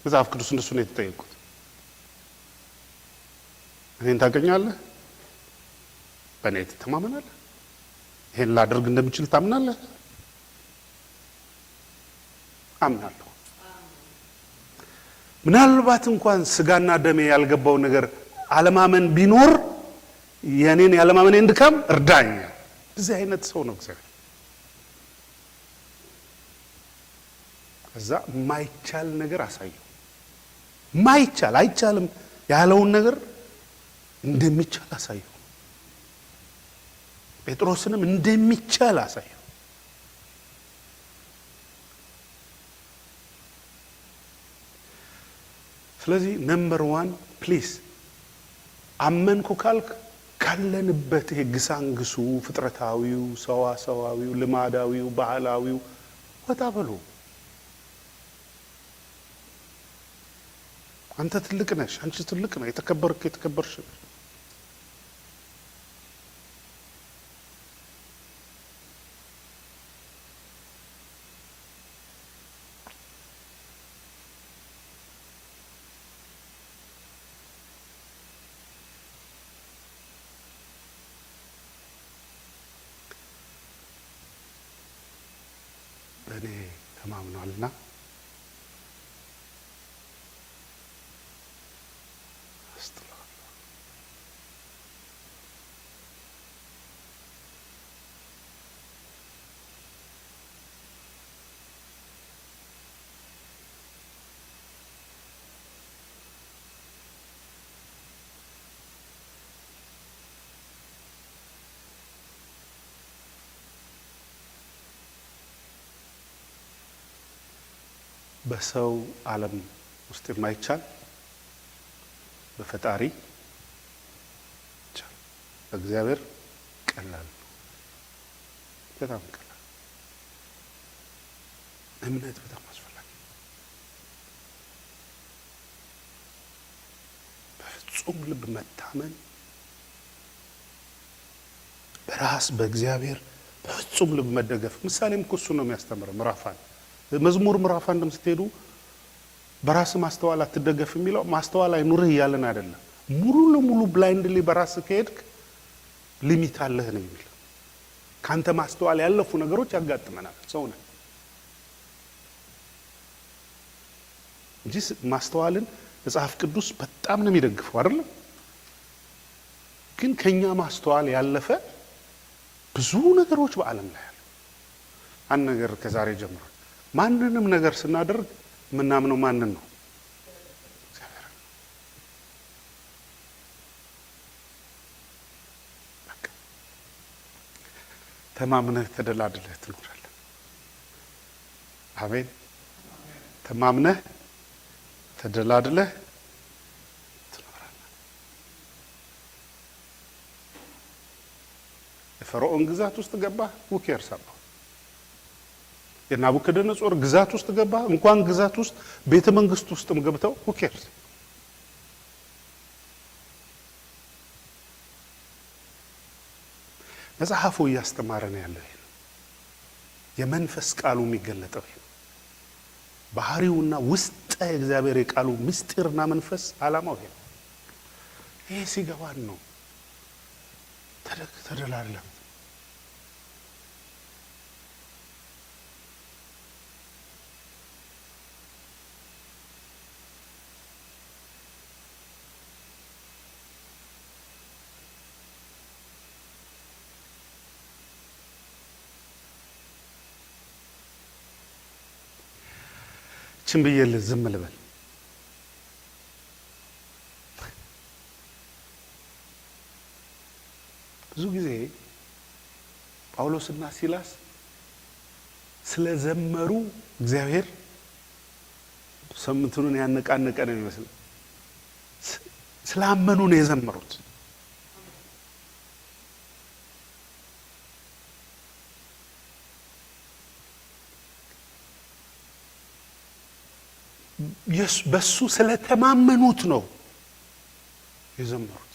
መጽሐፍ ቅዱስ እንደሱ ነው የተጠየቁት። እኔን ታገኛለህ? በእኔ ትተማመናለህ? ይሄን ላደርግ እንደምችል ታምናለህ? አምናለሁ። ምናልባት እንኳን ስጋና ደሜ ያልገባው ነገር አለማመን ቢኖር የኔን ያለማመን እንድካም እርዳኝ። እዚህ አይነት ሰው ነው እግዚአብሔር። ከዛ ማይቻል ነገር አሳየው። ማይቻል አይቻልም ያለውን ነገር እንደሚቻል አሳየው። ጴጥሮስንም እንደሚቻል አሳየው። ስለዚህ ነምበር 1 ፕሊዝ አመንኩ ካልክ ካለንበት ይሄ ግሳንግሱ ፍጥረታዊው፣ ሰዋሰዋዊው፣ ልማዳዊው፣ ባህላዊው ወጣ በሉ። አንተ ትልቅ ነሽ፣ አንቺ ትልቅ ነህ፣ የተከበርሽ ነሽ። በእኔ ተማምኗልና በሰው ዓለም ውስጥ የማይቻል በፈጣሪ ይቻላል። በእግዚአብሔር ቀላል ነው፣ በጣም ቀላል። እምነት በጣም አስፈላጊ ነው። በፍጹም ልብ መታመን፣ በራስ በእግዚአብሔር በፍጹም ልብ መደገፍ። ምሳሌም እኮ እሱ ነው የሚያስተምረው። መዝሙር ምዕራፍ 1 ስትሄዱ በራስ ማስተዋል አትደገፍ የሚለው ማስተዋል አይኑርህ እያለን አይደለም። ሙሉ ለሙሉ ብላይንድሊ በራስ ከሄድክ ሊሚት አለህ ነው የሚል። ካንተ ማስተዋል ያለፉ ነገሮች ያጋጥመናል ሰው ነን እንጂ ማስተዋልን መጽሐፍ ቅዱስ በጣም ነው የሚደግፈው አይደለም። ግን ከኛ ማስተዋል ያለፈ ብዙ ነገሮች በዓለም ላይ አሉ። አንድ ነገር ከዛሬ ጀምሮ ማንንም ነገር ስናደርግ ምናምነው ማንን ነው? እግዚአብሔር። በቃ ተማምነህ ተደላድለህ ትኖራለህ። አሜን። ተማምነህ ተደላድለህ ትኖራለህ። የፈርዖን ግዛት ውስጥ ገባህ፣ ውኬር ሰማው። የናቡከደነጾር ግዛት ውስጥ ገባ፣ እንኳን ግዛት ውስጥ ቤተ መንግስት ውስጥም ገብተው ሁኬርስ። መጽሐፉ እያስተማረ ነው ያለው። ይሄ የመንፈስ ቃሉ የሚገለጠው ይሄ ባህሪውና ውስጠ እግዚአብሔር የቃሉ ምስጢርና መንፈስ ዓላማው ይሄ ነው። ይሄ ሲገባን ነው ተደላድለን ችን ብዬልህ ዝም ልበል። ብዙ ጊዜ ጳውሎስና ሲላስ ስለዘመሩ እግዚአብሔር ሰምቱን ያነቃነቀ ነው የሚመስል። ስላመኑ ነው የዘመሩት። በሱ ስለተማመኑት ነው የዘመሩት።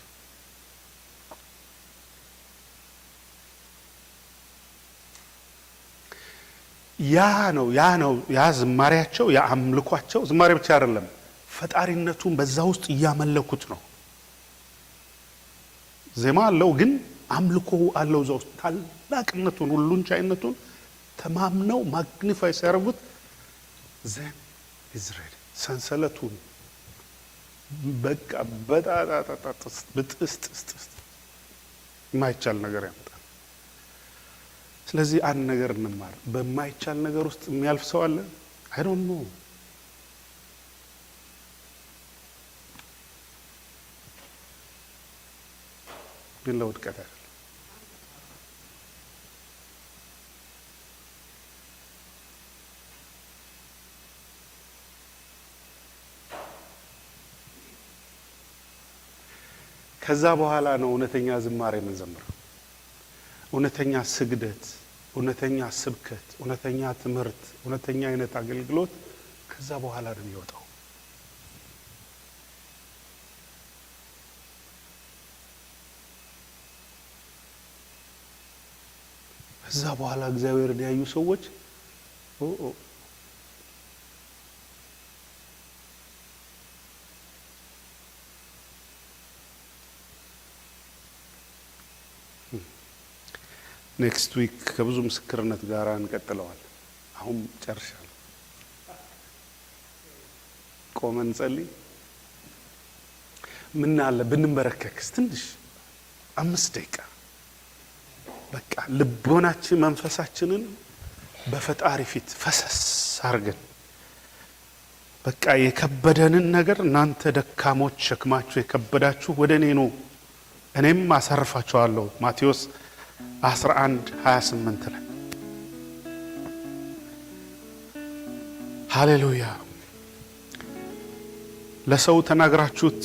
ያ ዝማሬያቸው፣ ያ አምልኳቸው። ዝማሬ ብቻ አይደለም፣ ፈጣሪነቱን በዛ ውስጥ እያመለኩት ነው። ዜማ አለው፣ ግን አምልኮ አለው እዛ ውስጥ። ታላቅነቱን፣ ሁሉን ቻይነቱን ተማምነው ማግኒፋይ ሲያደርጉት ዘን ኢዝራኤል ሰንሰለቱን በቃ በጥስጥስጥስጥ የማይቻል ነገር ያመጣል። ስለዚህ አንድ ነገር እንማር። በማይቻል ነገር ውስጥ የሚያልፍ ሰው አለ? አይ ዶንት ኖ። ግን ለውድቀት አይደለም። ከዛ በኋላ ነው እውነተኛ ዝማሬ የምንዘምረው። እውነተኛ ስግደት፣ እውነተኛ ስብከት፣ እውነተኛ ትምህርት፣ እውነተኛ አይነት አገልግሎት ከዛ በኋላ ነው የሚወጣው። ከዛ በኋላ እግዚአብሔርን ያዩ ሰዎች ኔክስት ዊክ ከብዙ ምስክርነት ጋር እንቀጥለዋል። አሁን ጨርሻለሁ። ቆመን ጸልይ። ምን አለ ብንበረከክስ ትንሽ 5 ደቂቃ በቃ ልቦናችን መንፈሳችንን በፈጣሪ ፊት ፈሰስ አርገን በቃ የከበደንን ነገር እናንተ ደካሞች ሸክማችሁ የከበዳችሁ ወደ እኔ ኑ እኔም አሳርፋችኋለሁ። ማቴዎስ 11:28 ላይ ሃሌሉያ። ለሰው ተናግራችሁት